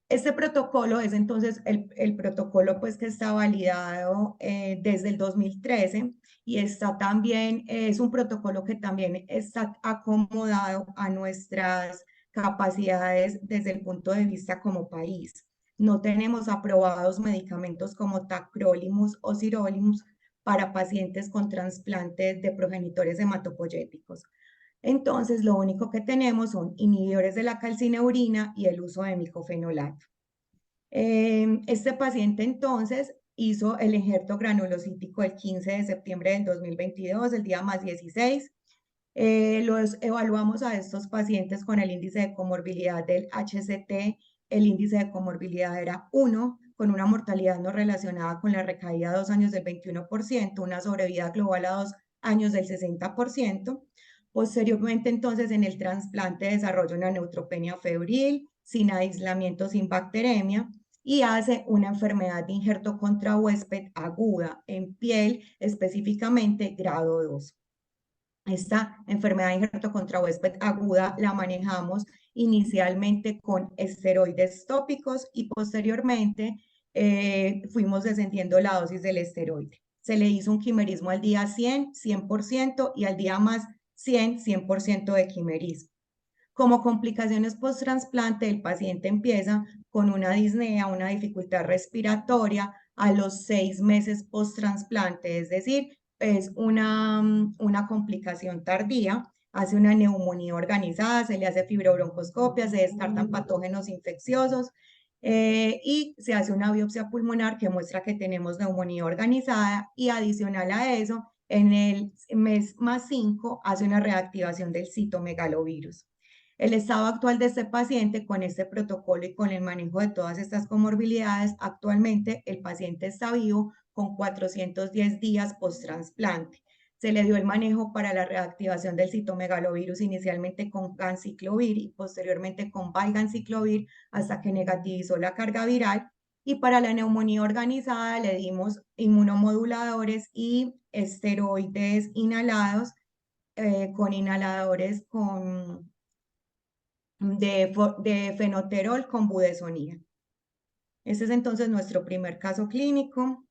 Este protocolo es entonces el protocolo pues que está validado desde el 2013, y está también, es un protocolo que también está acomodado a nuestras capacidades desde el punto de vista como país. No tenemos aprobados medicamentos como tacrolimus o sirolimus para pacientes con trasplantes de progenitores hematopoyéticos. Entonces, lo único que tenemos son inhibidores de la calcineurina y el uso de micofenolato. Este paciente entonces hizo el injerto granulocítico el 15 de septiembre del 2022, el día +16. Los evaluamos a estos pacientes con el índice de comorbilidad del HCT. El índice de comorbilidad era 1, con una mortalidad no relacionada con la recaída a 2 años del 21%, una sobrevida global a 2 años del 60%. Posteriormente, entonces, en el trasplante desarrolla una neutropenia febril, sin aislamiento, sin bacteremia, y hace una enfermedad de injerto contra huésped aguda en piel, específicamente grado 2. Esta enfermedad de injerto contra huésped aguda la manejamos inicialmente con esteroides tópicos, y posteriormente fuimos descendiendo la dosis del esteroide. Se le hizo un quimerismo al día 100, 100%, y al día +100, 100% de quimerismo. Como complicaciones post-trasplante, el paciente empieza con una disnea, una dificultad respiratoria a los 6 meses post-trasplante, es decir, es una complicación tardía. Hace una neumonía organizada, se le hace fibrobroncoscopia, se descartan patógenos infecciosos, y se hace una biopsia pulmonar que muestra que tenemos neumonía organizada, y adicional a eso, en el mes +5 hace una reactivación del citomegalovirus. El estado actual de este paciente con este protocolo y con el manejo de todas estas comorbilidades, actualmente el paciente está vivo con 410 días post-trasplante. Se le dio el manejo para la reactivación del citomegalovirus inicialmente con ganciclovir y posteriormente con valganciclovir hasta que negativizó la carga viral. Y para la neumonía organizada le dimos inmunomoduladores y esteroides inhalados, con inhaladores de fenoterol con budesonida. Este es entonces nuestro primer caso clínico.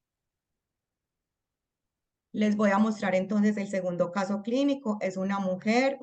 Les voy a mostrar entonces el segundo caso clínico. Es una mujer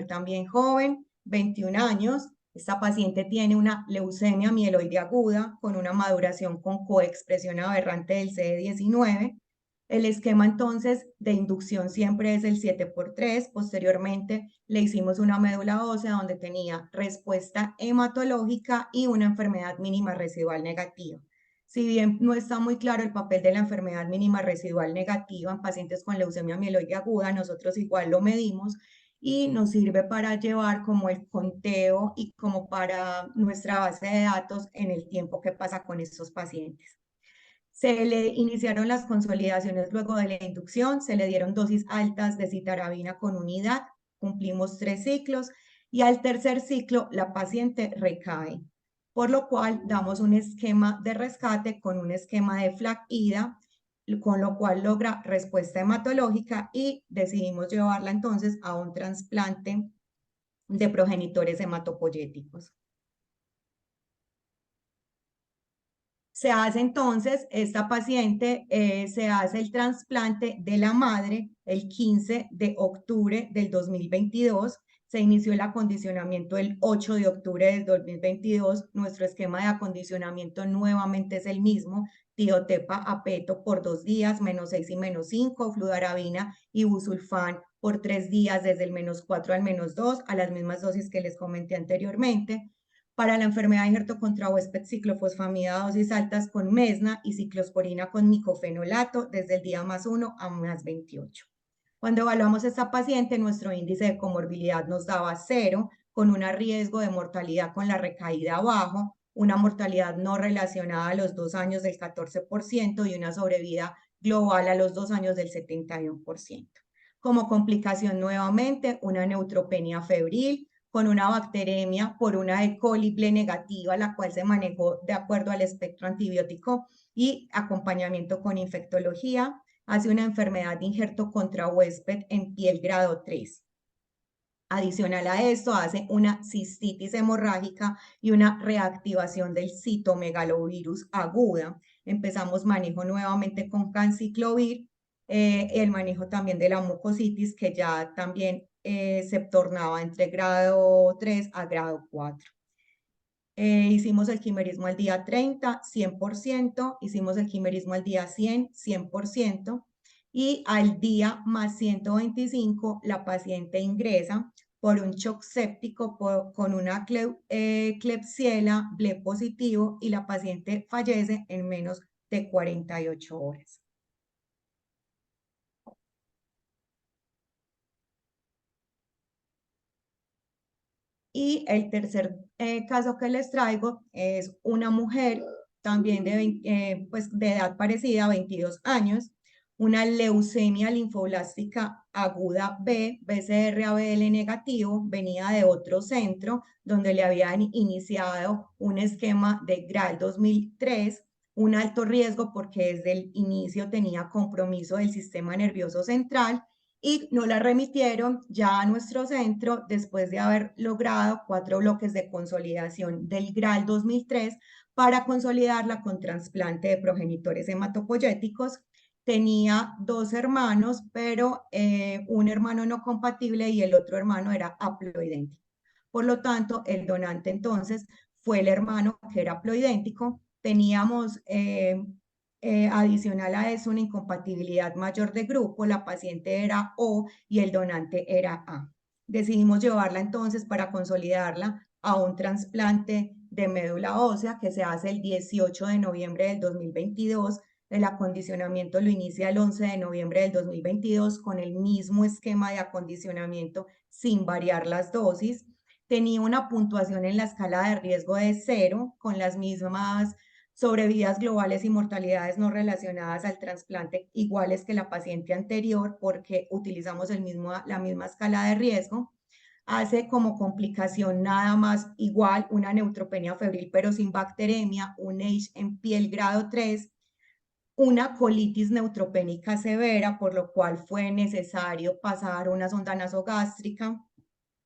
también joven, 21 años. Esta paciente tiene una leucemia mieloide aguda con una maduración con coexpresión aberrante del CD19. El esquema entonces de inducción siempre es el 7x3. Posteriormente le hicimos una médula ósea donde tenía respuesta hematológica y una enfermedad mínima residual negativa. Si bien no está muy claro el papel de la enfermedad mínima residual negativa en pacientes con leucemia mieloide aguda, nosotros igual lo medimos y nos sirve para llevar como el conteo y como para nuestra base de datos en el tiempo que pasa con estos pacientes. Se le iniciaron las consolidaciones luego de la inducción, se le dieron dosis altas de citarabina con unidad, cumplimos 3 ciclos y al tercer ciclo la paciente recae, por lo cual damos un esquema de rescate con un esquema de FLAG-IDA, con lo cual logra respuesta hematológica y decidimos llevarla entonces a un trasplante de progenitores hematopoyéticos. Se hace entonces, esta paciente se hace el trasplante de la madre el 15 de octubre del 2022. Se inició el acondicionamiento el 8 de octubre del 2022. Nuestro esquema de acondicionamiento nuevamente es el mismo. Tiotepa a peto por 2 días, -6 y -5, fludarabina y busulfán por 3 días desde el -4 al -2, a las mismas dosis que les comenté anteriormente. Para la enfermedad de injerto contra huésped, ciclofosfamida dosis altas con mesna y ciclosporina con micofenolato desde el día +1 a +28. Cuando evaluamos a esta paciente, nuestro índice de comorbilidad nos daba 0, con un riesgo de mortalidad con la recaída bajo, una mortalidad no relacionada a los 2 años del 14% y una sobrevida global a los 2 años del 71%. Como complicación nuevamente, una neutropenia febril, con una bacteremia por una E. coli ble negativa, la cual se manejó de acuerdo al espectro antibiótico y acompañamiento con infectología. Hace una enfermedad de injerto contra huésped en piel grado 3. Adicional a esto, hace una cistitis hemorrágica y una reactivación del citomegalovirus aguda. Empezamos manejo nuevamente con canciclovir, el manejo también de la mucositis, que ya también se tornaba entre grado 3 a grado 4. Hicimos el quimerismo al día 30, 100%, hicimos el quimerismo al día 100, 100%, y al día +125 la paciente ingresa por un shock séptico con una Klebsiella ble positivo y la paciente fallece en menos de 48 horas. Y el tercer caso que les traigo es una mujer también pues de edad parecida, 22 años, una leucemia linfoblástica aguda B, BCR-ABL negativo, venía de otro centro donde le habían iniciado un esquema de GRAL 2003, un alto riesgo porque desde el inicio tenía compromiso del sistema nervioso central y nos la remitieron ya a nuestro centro después de haber logrado 4 bloques de consolidación del GRAL 2003 para consolidarla con trasplante de progenitores hematopoyéticos. Tenía 2 hermanos, pero un hermano no compatible y el otro hermano era haploidéntico. Por lo tanto, el donante entonces fue el hermano que era haploidéntico. Teníamos adicional a eso una incompatibilidad mayor de grupo, la paciente era O y el donante era A. Decidimos llevarla entonces para consolidarla a un trasplante de médula ósea que se hace el 18 de noviembre del 2022. El acondicionamiento lo inicia el 11 de noviembre del 2022 con el mismo esquema de acondicionamiento sin variar las dosis. Tenía una puntuación en la escala de riesgo de 0 con las mismas sobrevidas globales y mortalidades no relacionadas al trasplante iguales que la paciente anterior porque utilizamos la misma escala de riesgo. Hace como complicación nada más igual una neutropenia febril pero sin bacteremia, un H en piel grado 3, una colitis neutropénica severa, por lo cual fue necesario pasar una sonda nasogástrica.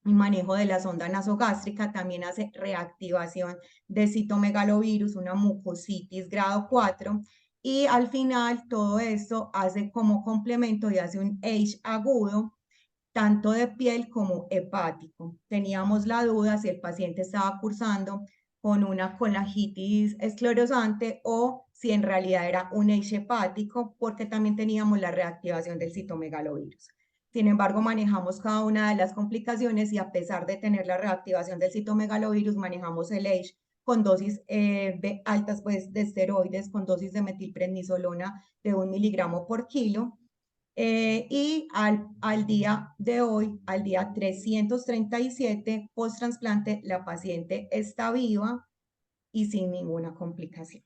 El manejo de la sonda nasogástrica también hace reactivación de citomegalovirus, una mucositis grado 4, y al final todo esto hace como complemento y hace un H agudo, tanto de piel como hepático. Teníamos la duda si el paciente estaba cursando con una colangitis esclerosante o si en realidad era un H. hepático, porque también teníamos la reactivación del citomegalovirus. Sin embargo, manejamos cada una de las complicaciones y a pesar de tener la reactivación del citomegalovirus, manejamos el H con dosis altas pues, de esteroides, con dosis de metilprednisolona de 1 miligramo por kilo. Y al día de hoy, al día 337 post-trasplante, la paciente está viva y sin ninguna complicación.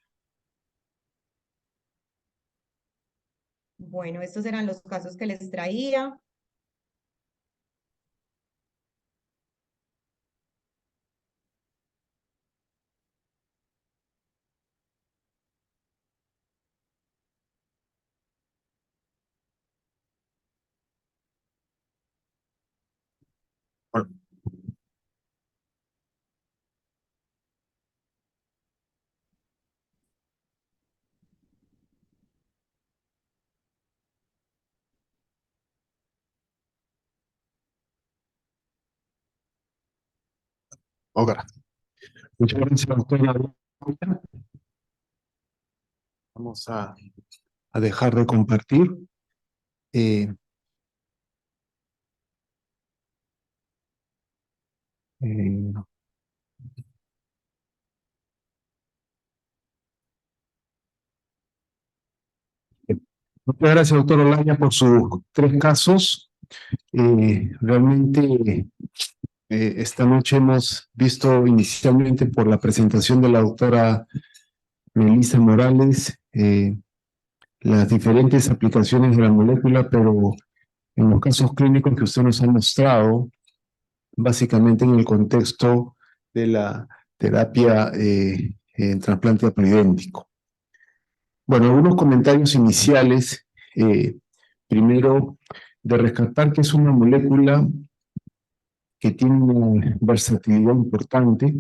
Bueno, estos eran los casos que les traía. Bueno, ahora, muchas gracias, doctora. Vamos a dejar de compartir. Eh, eh, Muchas gracias, doctor Olaya, por sus 3 casos. Realmente esta noche hemos visto inicialmente por la presentación de la doctora Melissa Morales las diferentes aplicaciones de la molécula, pero en los casos clínicos que usted nos ha mostrado, básicamente en el contexto de la terapia en trasplante aplidéntico. Bueno, algunos comentarios iniciales. Primero, de rescatar que es una molécula que tiene una versatilidad importante,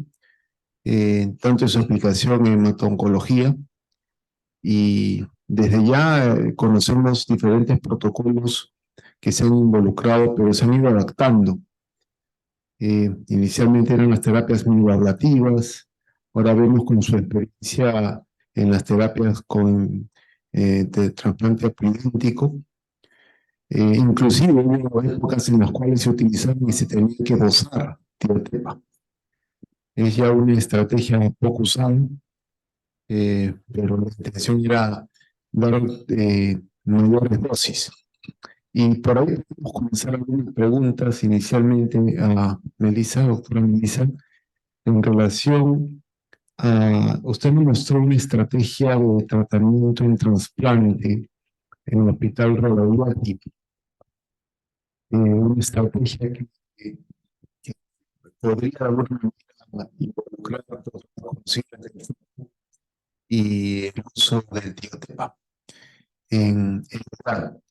tanto en su aplicación en hemato-oncología, y desde ya conocemos diferentes protocolos que se han involucrado, pero se han ido adaptando. Inicialmente eran las terapias miniablativas, ahora vemos con su experiencia en las terapias de trasplante aplidéntico. Inclusive hubo épocas en las cuales se utilizaban y se tenía que dosar tiotepa. Es ya una estrategia poco usada, pero la intención era dar mayores dosis. Y por ahí podemos comenzar algunas preguntas inicialmente a Melissa, doctora Melissa, en relación a, usted me mostró una estrategia de tratamiento en trasplante en el Hospital Radauati, una estrategia que podría de alguna manera involucrar a todos los conscientes y el uso del tiotepa en oral.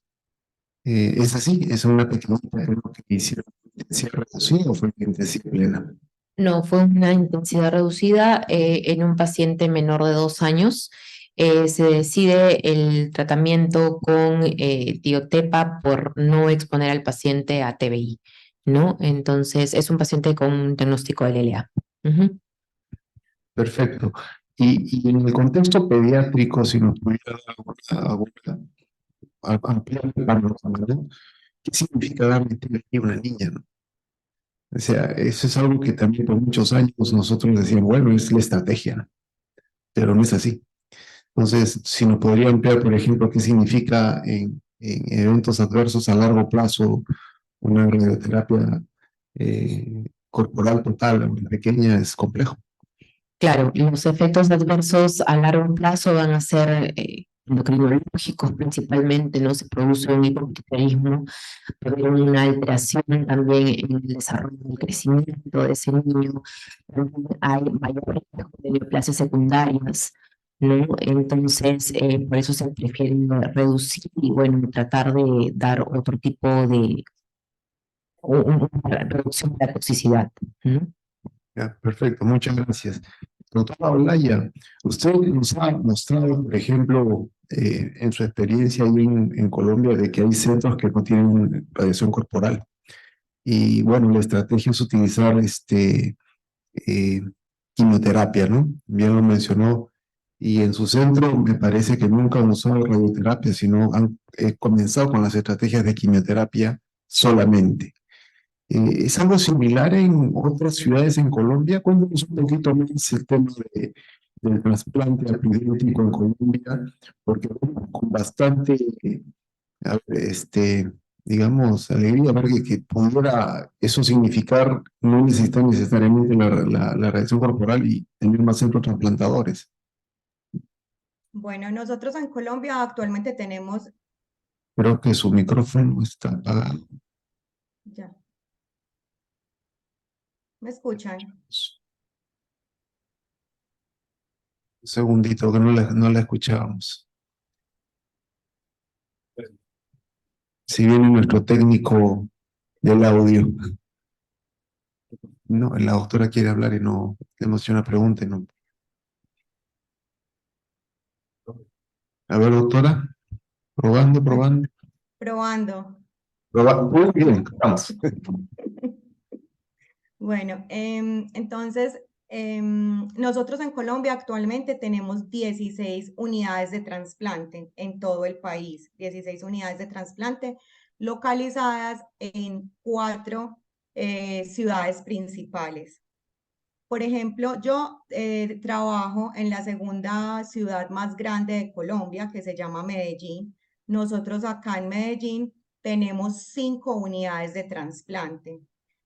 ¿Es así? ¿Es una pequeñita que hicieron intensidad reducida o fue intensidad plena? No, fue una intensidad reducida en un paciente menor de 2 años. Se decide el tratamiento con tiotepa por no exponer al paciente a TBI, ¿no? Entonces, es un paciente con un diagnóstico de LLA. Perfecto. Y en el contexto pediátrico, si nos pudiera dar ampliar el panorama, ¿no? ¿Qué significa darle TBI a una niña, no? O sea, eso es algo que también por muchos años nosotros decíamos, bueno, es la estrategia, ¿no? Pero no es así. Entonces, si nos podría ampliar, por ejemplo, qué significa en eventos adversos a largo plazo una radioterapia corporal total, pequeña, es complejo. Claro, los efectos adversos a largo plazo van a ser endocrinológicos principalmente, ¿no? Se produce un hipotiroidismo, pero hay una alteración también en el desarrollo del crecimiento de ese niño, también hay mayor riesgo de neoplasias secundarias, ¿no? Entonces, por eso se prefiere reducir y, bueno, tratar de dar otro tipo de una reducción de la toxicidad, ¿no? Ya, perfecto, muchas gracias. Doctora Olaya, usted nos ha mostrado, por ejemplo, en su experiencia ahí en Colombia, de que hay centros que no tienen radiación corporal. Y bueno, la estrategia es utilizar eh, quimioterapia, ¿no? Bien lo mencionó. y en su centro me parece que nunca han usado radioterapia, sino han comenzado con las estrategias de quimioterapia solamente. ¿Es algo similar en otras ciudades en Colombia? Cuéntanos un poquito más el tema del trasplante epidémico en Colombia, porque bueno, con bastante, digamos, alegría ver que pudiera eso significar no necesitar necesariamente la reacción corporal y tener más centros trasplantadores. Bueno, nosotros en Colombia actualmente tenemos, Creo que su micrófono está apagado. ya, ¿me escuchan? Un segundito, que no la escuchábamos. Si viene nuestro técnico del audio. No, la doctora quiere hablar y no le emociona, pregunte, no. A ver, doctora, probando. Probando. Muy bien, vamos. Bueno, entonces, nosotros en Colombia actualmente tenemos 16 unidades de trasplante en todo el país, 16 unidades de trasplante localizadas en 4 ciudades principales. Por ejemplo, yo trabajo en la segunda ciudad más grande de Colombia, que se llama Medellín. Nosotros acá en Medellín tenemos 5 unidades de trasplante.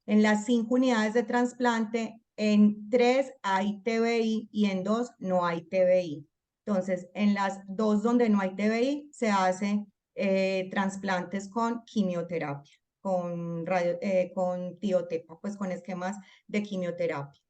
En las 5 unidades de trasplante, en 3 hay TBI y en 2 no hay TBI. Entonces, en las 2 donde no hay TBI, se hacen trasplantes con quimioterapia, con tiotepa, pues con esquemas de quimioterapia.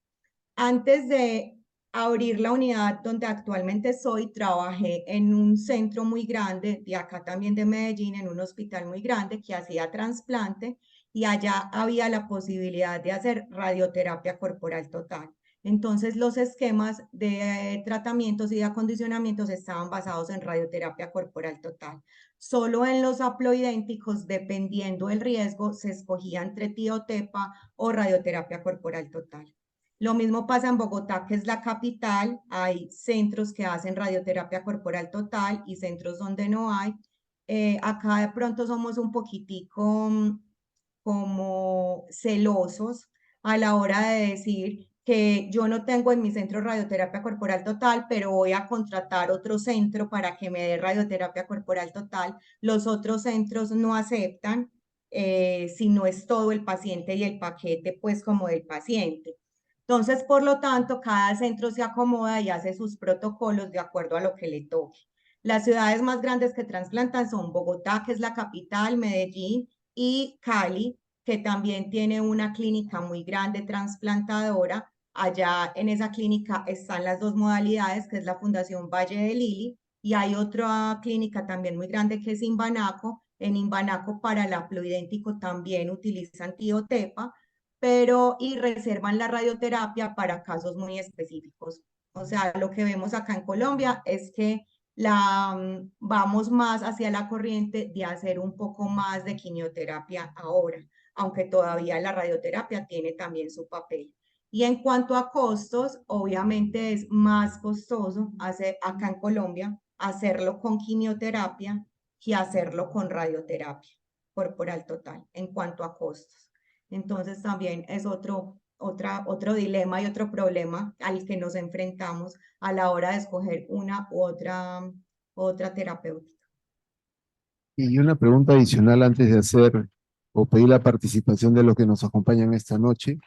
Antes de abrir la unidad donde actualmente soy, trabajé en un centro muy grande, de acá también de Medellín, en un hospital muy grande que hacía trasplante y allá había la posibilidad de hacer radioterapia corporal total. Entonces los esquemas de tratamientos y de acondicionamientos estaban basados en radioterapia corporal total. Solo en los haploidénticos, dependiendo del riesgo, se escogía entre tiotepa o radioterapia corporal total. Lo mismo pasa en Bogotá, que es la capital. Hay centros que hacen radioterapia corporal total y centros donde no hay. Acá de pronto somos un poquitico como celosos a la hora de decir que yo no tengo en mi centro radioterapia corporal total, pero voy a contratar otro centro para que me dé radioterapia corporal total. Los otros centros no aceptan si no es todo el paciente y el paquete, pues como del paciente. Entonces, por lo tanto, cada centro se acomoda y hace sus protocolos de acuerdo a lo que le toque. Las ciudades más grandes que trasplantan son Bogotá, que es la capital, Medellín y Cali, que también tiene una clínica muy grande trasplantadora. Allá en esa clínica están las 2 modalidades, que es la Fundación Valle de Lili, y hay otra clínica también muy grande que es Imbanaco. En Imbanaco para el haploidéntico también utilizan tiotepa, pero y reservan la radioterapia para casos muy específicos. O sea, lo que vemos acá en Colombia es que vamos más hacia la corriente de hacer un poco más de quimioterapia ahora, aunque todavía la radioterapia tiene también su papel. Y en cuanto a costos, obviamente es más costoso hacer acá en Colombia hacerlo con quimioterapia que hacerlo con radioterapia corporal total en cuanto a costos. Entonces también es otro dilema y otro problema al que nos enfrentamos a la hora de escoger una u otra terapéutica. Y una pregunta adicional antes de hacer o pedir la participación de los que nos acompañan esta noche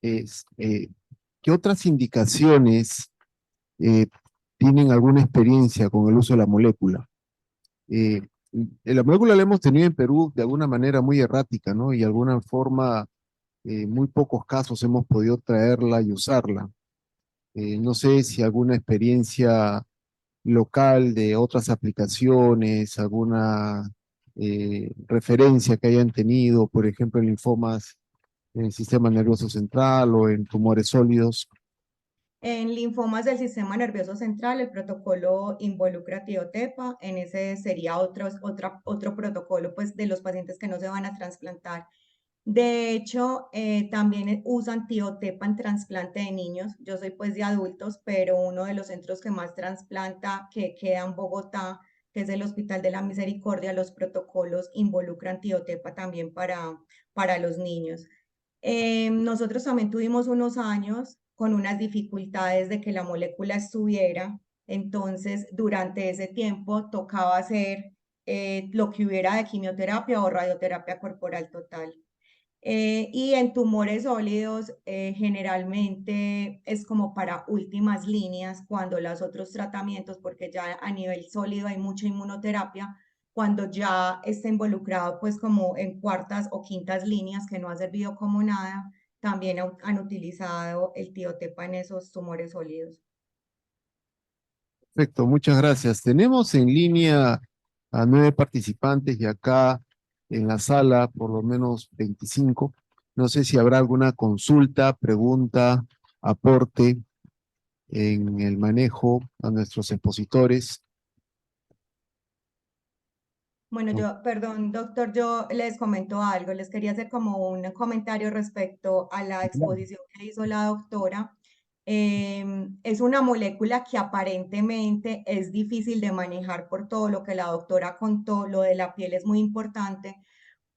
es, ¿qué otras indicaciones tienen alguna experiencia con el uso de la molécula? Eh, la molécula la hemos tenido en Perú de alguna manera muy errática, ¿no? Y de alguna forma, muy pocos casos hemos podido traerla y usarla. No sé si alguna experiencia local de otras aplicaciones, alguna referencia que hayan tenido, por ejemplo, en linfomas en el sistema nervioso central o en tumores sólidos. En linfomas del sistema nervioso central, el protocolo involucra tiotepa. En ese sería otro protocolo pues, de los pacientes que no se van a trasplantar. De hecho, también usan tiotepa en trasplante de niños. Yo soy pues de adultos, pero uno de los centros que más trasplanta, que queda en Bogotá, que es el Hospital de la Misericordia, los protocolos involucran tiotepa también para los niños. Nosotros también tuvimos unos años con unas dificultades de que la molécula estuviera, entonces durante ese tiempo tocaba hacer lo que hubiera de quimioterapia o radioterapia corporal total. Y en tumores sólidos, generalmente es como para últimas líneas, cuando los otros tratamientos, porque ya a nivel sólido hay mucha inmunoterapia, cuando ya está involucrado pues como en cuartas o quintas líneas que no ha servido como nada, también han utilizado el tiotepa en esos tumores sólidos. Perfecto, muchas gracias. Tenemos en línea a 9 participantes y acá en la sala por lo menos 25. No sé si habrá alguna consulta, pregunta, aporte en el manejo a nuestros expositores. Bueno, perdón, doctor, yo les comento algo. Les quería hacer como un comentario respecto a la exposición que hizo la doctora. Es una molécula que aparentemente es difícil de manejar por todo lo que la doctora contó. Lo de la piel es muy importante,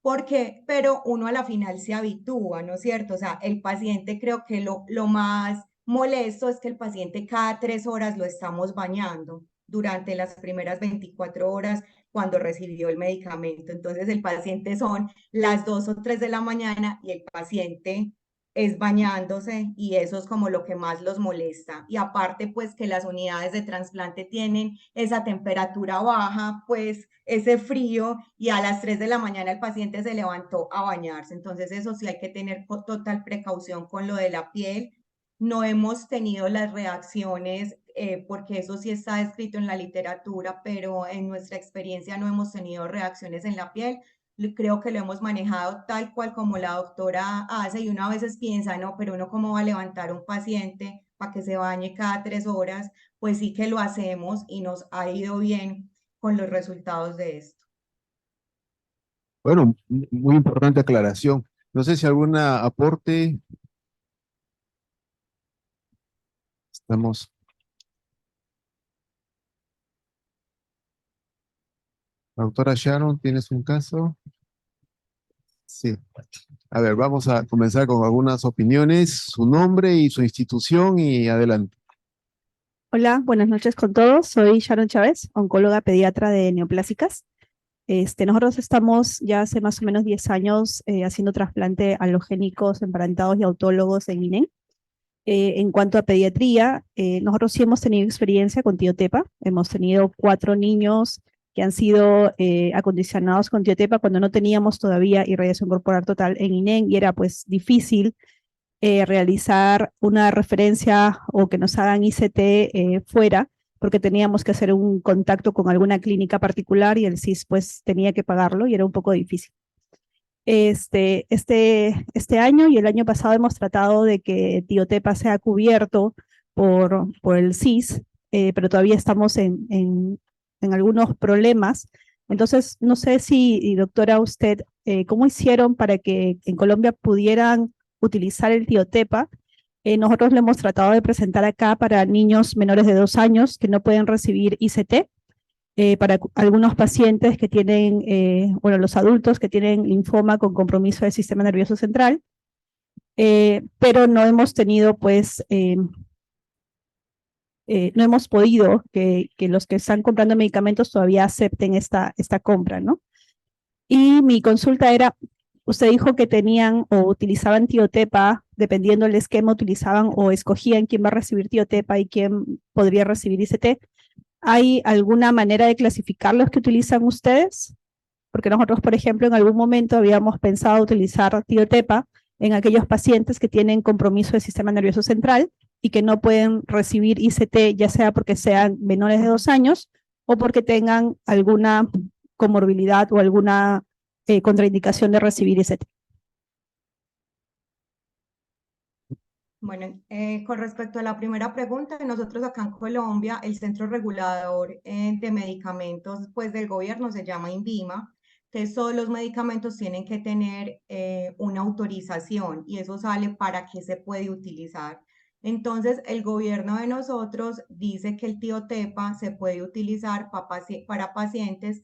porque, pero uno a la final se habitúa, ¿no es cierto? O sea, el paciente, creo que lo más molesto es que el paciente cada 3 horas lo estamos bañando durante las primeras 24 horas cuando recibió el medicamento. Entonces el paciente son las 2 o 3 de la mañana y el paciente es bañándose, y eso es como lo que más los molesta. Y aparte, pues que las unidades de trasplante tienen esa temperatura baja, pues ese frío, y a las 3 de la mañana el paciente se levantó a bañarse. Entonces eso sí hay que tener total precaución con lo de la piel. No hemos tenido las reacciones, porque eso sí está escrito en la literatura, pero en nuestra experiencia no hemos tenido reacciones en la piel. Creo que lo hemos manejado tal cual como la doctora hace, y uno a veces piensa, no, pero uno cómo va a levantar un paciente para que se bañe cada 3 horas. Pues sí que lo hacemos y nos ha ido bien con los resultados de esto. Bueno, muy importante aclaración. No sé si alguna aporte. Estamos. Doctora Sharon, ¿tienes un caso? Sí. A ver, vamos a comenzar con algunas opiniones, su nombre y su institución y adelante. Hola, buenas noches con todos. Soy Sharon Chávez, oncóloga pediatra de neoplásicas. Nosotros estamos ya hace más o menos 10 años haciendo trasplante alogénicos, emparentados y autólogos en INEM. En cuanto a pediatría, nosotros sí hemos tenido experiencia con tiotepa. Hemos tenido 4 niños que han sido acondicionados con tiotepa cuando no teníamos todavía irradiación corporal total en INEM, y era pues difícil realizar una referencia o que nos hagan ICT fuera, porque teníamos que hacer un contacto con alguna clínica particular y el CIS pues tenía que pagarlo y era un poco difícil. Este año y el año pasado hemos tratado de que tiotepa sea cubierto por el CIS, pero todavía estamos en algunos problemas. Entonces, no sé si, doctora, usted, ¿cómo hicieron para que en Colombia pudieran utilizar el tiotepa? Nosotros lo hemos tratado de presentar acá para niños menores de 2 años que no pueden recibir ICT, para algunos pacientes que tienen, bueno, los adultos que tienen linfoma con compromiso del sistema nervioso central, pero no hemos tenido, pues, no hemos podido que los que están comprando medicamentos todavía acepten esta compra, ¿no? Y mi consulta era, usted dijo que tenían o utilizaban tiotepa, dependiendo del esquema utilizaban o escogían quién va a recibir tiotepa y quién podría recibir ICT. ¿Hay alguna manera de clasificar los que utilizan ustedes? Porque nosotros, por ejemplo, en algún momento habíamos pensado utilizar tiotepa en aquellos pacientes que tienen compromiso del sistema nervioso central y que no pueden recibir ICT, ya sea porque sean menores de 2 años o porque tengan alguna comorbilidad o alguna contraindicación de recibir ICT. Bueno, con respecto a la primera pregunta, nosotros acá en Colombia, el Centro Regulador de Medicamentos pues, del gobierno se llama INVIMA. Entonces, todos los medicamentos tienen que tener una autorización y eso sale para qué se puede utilizar. Entonces, el gobierno de nosotros dice que el tiotepa se puede utilizar para pacientes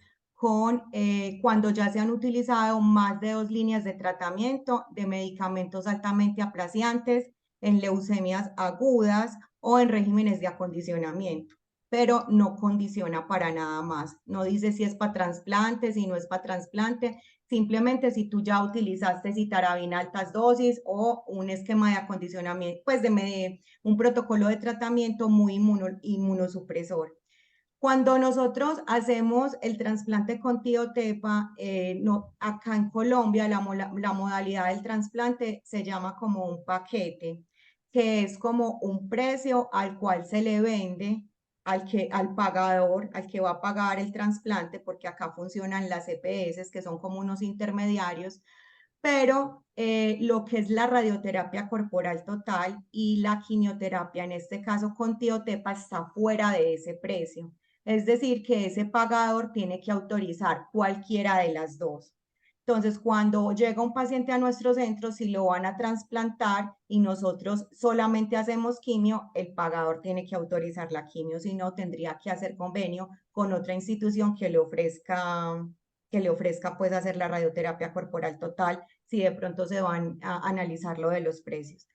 cuando ya se han utilizado más de 2 líneas de tratamiento de medicamentos altamente aplaciantes, en leucemias agudas o en regímenes de acondicionamiento, pero no condiciona para nada más. No dice si es para trasplante, si no es para trasplante, simplemente si tú ya utilizaste citarabina altas dosis o un esquema de acondicionamiento, pues un protocolo de tratamiento muy inmunosupresor. Cuando nosotros hacemos el trasplante con tiotepa, acá en Colombia la modalidad del trasplante se llama como un paquete, que es como un precio al cual se le vende al pagador, al que va a pagar el trasplante, porque acá funcionan las EPS, que son como unos intermediarios, pero lo que es la radioterapia corporal total y la quimioterapia, en este caso con tiotepa, está fuera de ese precio. Es decir, que ese pagador tiene que autorizar cualquiera de las dos. Entonces, cuando llega un paciente a nuestro centro, si lo van a trasplantar y nosotros solamente hacemos quimio, el pagador tiene que autorizar la quimio, si no, tendría que hacer convenio con otra institución que le ofrezca pues hacer la radioterapia corporal total, si de pronto se van a analizar lo de los precios.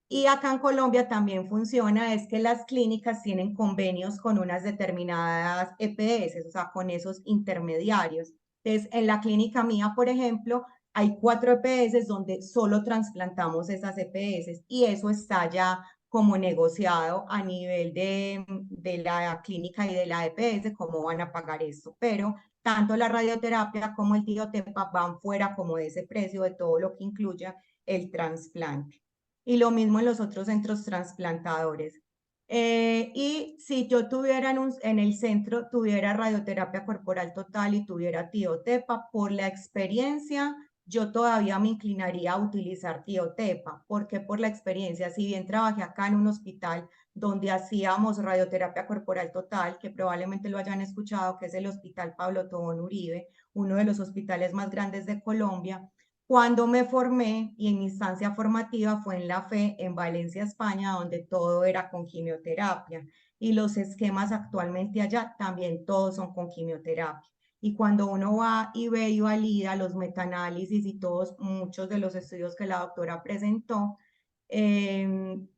Y acá en Colombia también funciona, es que las clínicas tienen convenios con unas determinadas EPS, o sea, con esos intermediarios. Entonces, en la clínica mía, por ejemplo, hay 4 EPS donde solo trasplantamos esas EPS y eso está ya como negociado a nivel de la clínica y de la EPS, cómo van a pagar esto. Pero tanto la radioterapia como el tiotepa van fuera como de ese precio de todo lo que incluya el trasplante. Y lo mismo en los otros centros trasplantadores. Y si yo tuviera en el centro, tuviera radioterapia corporal total y tuviera tiotepa, por la experiencia, yo todavía me inclinaría a utilizar tiotepa. ¿Por qué? Por la experiencia. Si bien trabajé acá en un hospital donde hacíamos radioterapia corporal total, que probablemente lo hayan escuchado, que es el Hospital Pablo Tobón Uribe, uno de los hospitales más grandes de Colombia. Cuando me formé y en mi instancia formativa fue en la FE en Valencia, España, donde todo era con quimioterapia y los esquemas actualmente allá también todos son con quimioterapia. Y cuando uno va y ve y valida los metaanálisis y muchos de los estudios que la doctora presentó,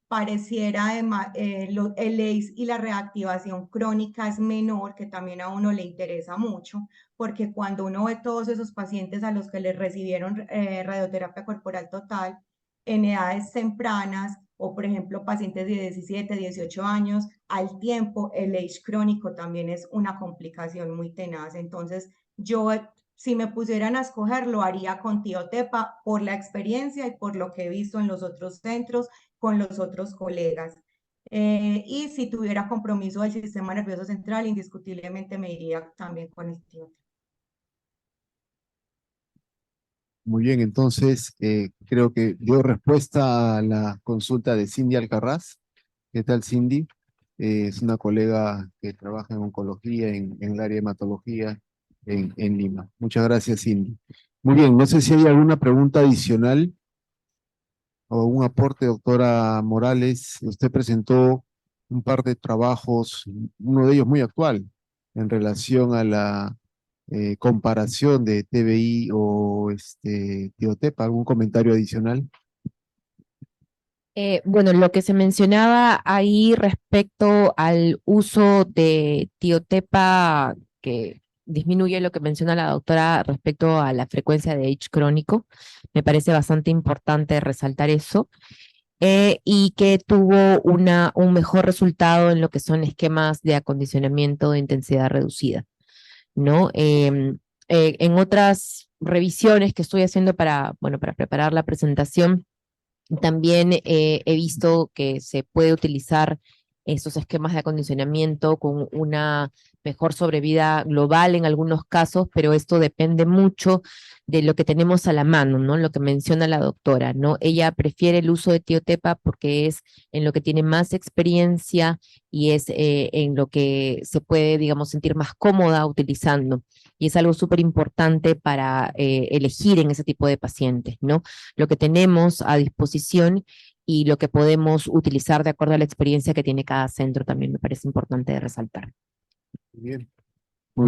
pareciera además el ACE y la reactivación crónica es menor, que también a uno le interesa mucho, porque cuando uno ve todos esos pacientes a los que les recibieron radioterapia corporal total en edades tempranas, o por ejemplo pacientes de 17, 18 años, al tiempo el ACE crónico también es una complicación muy tenaz. Entonces yo, si me pusieran a escoger, lo haría con tiotepa por la experiencia y por lo que he visto en los otros centros con los otros colegas. Y si tuviera compromiso del sistema nervioso central, indiscutiblemente me iría también con el tiotepa. Muy bien, entonces creo que dio respuesta a la consulta de Cindy Alcarraz. ¿Qué tal, Cindy? Es una colega que trabaja en oncología, en el área de hematología en Lima. Muchas gracias, Cindy. Muy bien, no sé si hay alguna pregunta adicional o algún aporte, doctora Morales. Usted presentó un par de trabajos, uno de ellos muy actual, en relación a la comparación de TBI o Tiotepa. ¿Algún comentario adicional? Bueno, lo que se mencionaba ahí respecto al uso de tiotepa, que disminuye lo que menciona la doctora respecto a la frecuencia de H crónico, me parece bastante importante resaltar eso, y que tuvo un mejor resultado en lo que son esquemas de acondicionamiento de intensidad reducida, ¿no? En otras revisiones que estoy haciendo bueno, para preparar la presentación, también he visto que se puede utilizar esos esquemas de acondicionamiento con una mejor sobrevida global en algunos casos, pero esto depende mucho de lo que tenemos a la mano, ¿no? Lo que menciona la doctora, ¿no? Ella prefiere el uso de Tiotepa porque es en lo que tiene más experiencia y es en lo que se puede, digamos, sentir más cómoda utilizando. Y es algo súper importante para elegir en ese tipo de pacientes, ¿no? Lo que tenemos a disposición y lo que podemos utilizar de acuerdo a la experiencia que tiene cada centro también me parece importante de resaltar. Muy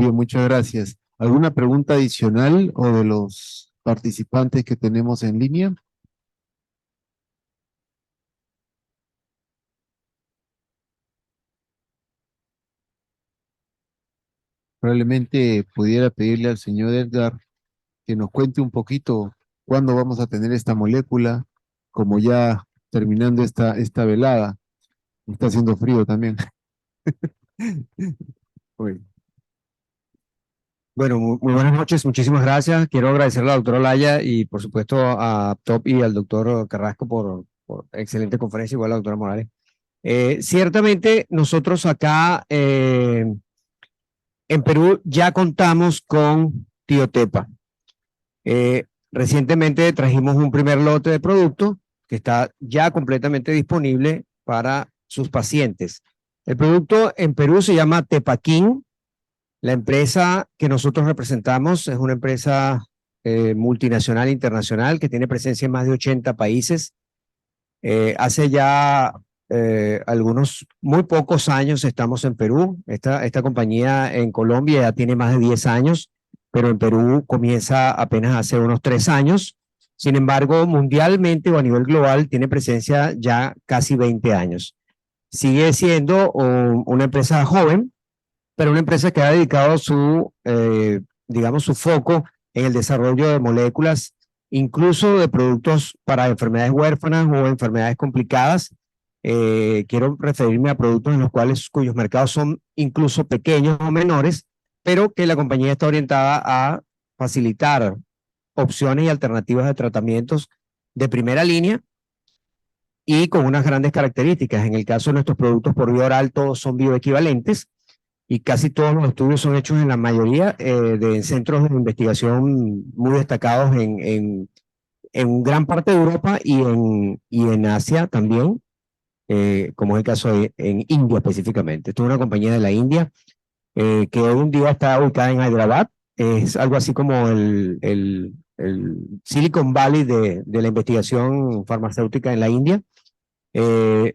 bien, muchas gracias. ¿Alguna pregunta adicional o de los participantes que tenemos en línea? Probablemente pudiera pedirle al señor Edgar que nos cuente un poquito cuándo vamos a tener esta molécula, como ya terminando esta velada. Está haciendo frío también. Bueno, Bueno, muy buenas noches, muchísimas gracias. Quiero agradecer a la doctora Olaya y por supuesto a Top y al doctor Carrasco por excelente conferencia, igual a la doctora Morales. Ciertamente nosotros acá en Perú ya contamos con Tiotepa. Recientemente trajimos un primer lote de producto que está ya completamente disponible para sus pacientes. El producto en Perú se llama Tepaquín. La empresa que nosotros representamos es una empresa multinacional internacional que tiene presencia en más de 80 países. Hace ya algunos muy pocos años estamos en Perú. Esta compañía en Colombia ya tiene más de 10 años, pero en Perú comienza apenas hace unos 3 años. Sin embargo, mundialmente o a nivel global tiene presencia ya casi 20 años. Sigue siendo una empresa joven, pero una empresa que ha dedicado digamos, su foco en el desarrollo de moléculas, incluso de productos para enfermedades huérfanas o enfermedades complicadas. Quiero referirme a productos en los cuyos mercados son incluso pequeños o menores, pero que la compañía está orientada a facilitar opciones y alternativas de tratamientos de primera línea y con unas grandes características. En el caso de nuestros productos por vía oral, todos son bioequivalentes y casi todos los estudios son hechos en la mayoría de centros de investigación muy destacados en gran parte de Europa y en Asia también, como es el caso en India específicamente. Esto es una compañía de la India que hoy en día está ubicada en Hyderabad. Es algo así como el Silicon Valley de la investigación farmacéutica en la India.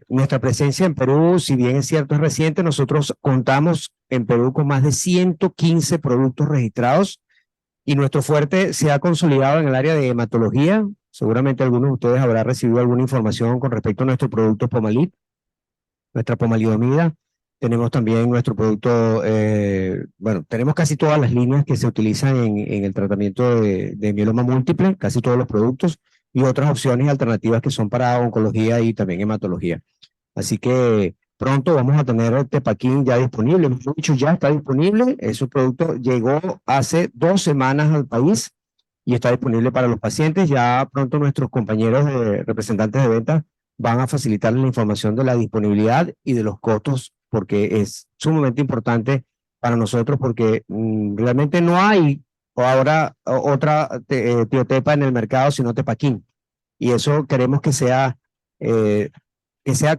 Nuestra presencia en Perú, si bien es cierto, es reciente, nosotros contamos en Perú con más de 115 productos registrados y nuestro fuerte se ha consolidado en el área de hematología. Seguramente algunos de ustedes habrán recibido alguna información con respecto a nuestro producto Pomalyst, nuestra pomalidomida. Tenemos también nuestro producto, bueno, tenemos casi todas las líneas que se utilizan en el tratamiento de mieloma múltiple, casi todos los productos, y otras opciones alternativas que son para oncología y también hematología. Así que pronto vamos a tener el Tepaquín ya disponible. Mejor dicho, ya está disponible. Ese producto llegó hace 2 semanas al país y está disponible para los pacientes. Ya pronto nuestros compañeros representantes de ventas van a facilitarles la información de la disponibilidad y de los costos, porque es sumamente importante para nosotros, porque realmente no hay ahora otra Tiotepa en el mercado sino Tepaquín. Y eso queremos que sea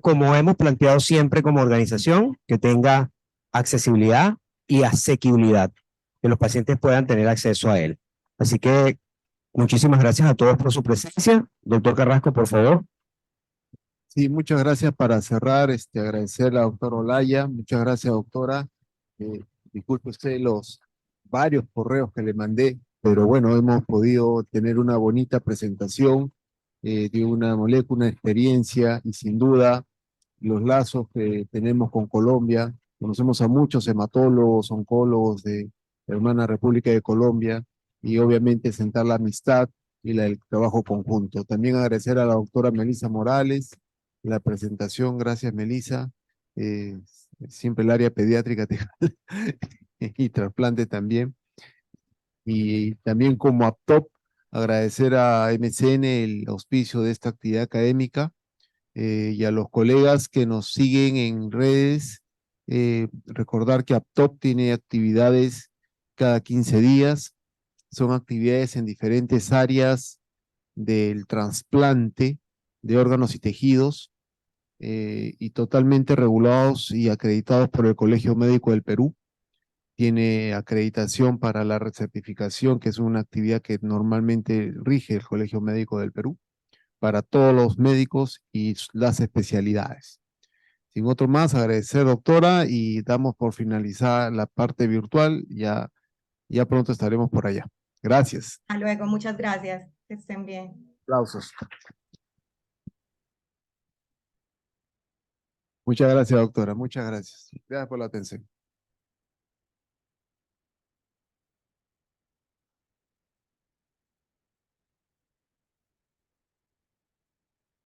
como hemos planteado siempre como organización, que tenga accesibilidad y asequibilidad, que los pacientes puedan tener acceso a él. Así que muchísimas gracias a todos por su presencia. Doctor Carrasco, por favor. sí, muchas gracias. Para cerrar, agradecer a la doctora Olaya. Muchas gracias, doctora. Disculpe usted los varios correos que le mandé, pero bueno, hemos podido tener una bonita presentación de una molécula, una experiencia y sin duda los lazos que tenemos con Colombia. Conocemos a muchos hematólogos, oncólogos de la hermana República de Colombia y obviamente sentar la amistad y el trabajo conjunto. También agradecer a la doctora Melissa Morales la presentación. Gracias, Melissa. Siempre el área pediátrica te y trasplante también. Y también como APTOP, agradecer a MCN el auspicio de esta actividad académica y a los colegas que nos siguen en redes Recordar que Aptop tiene actividades cada 15 días, son actividades en diferentes áreas del trasplante de órganos y tejidos, y totalmente regulados y acreditados por el Colegio Médico del Perú. Tiene acreditación para la recertificación, que es una actividad que normalmente rige el Colegio Médico del Perú, para todos los médicos y las especialidades. Sin otro más, agradecer, doctora, y damos por finalizada la parte virtual. Ya pronto estaremos por allá. Gracias. Hasta luego, muchas gracias. Que estén bien. Aplausos. Muchas gracias, doctora. Muchas gracias. Gracias por la atención.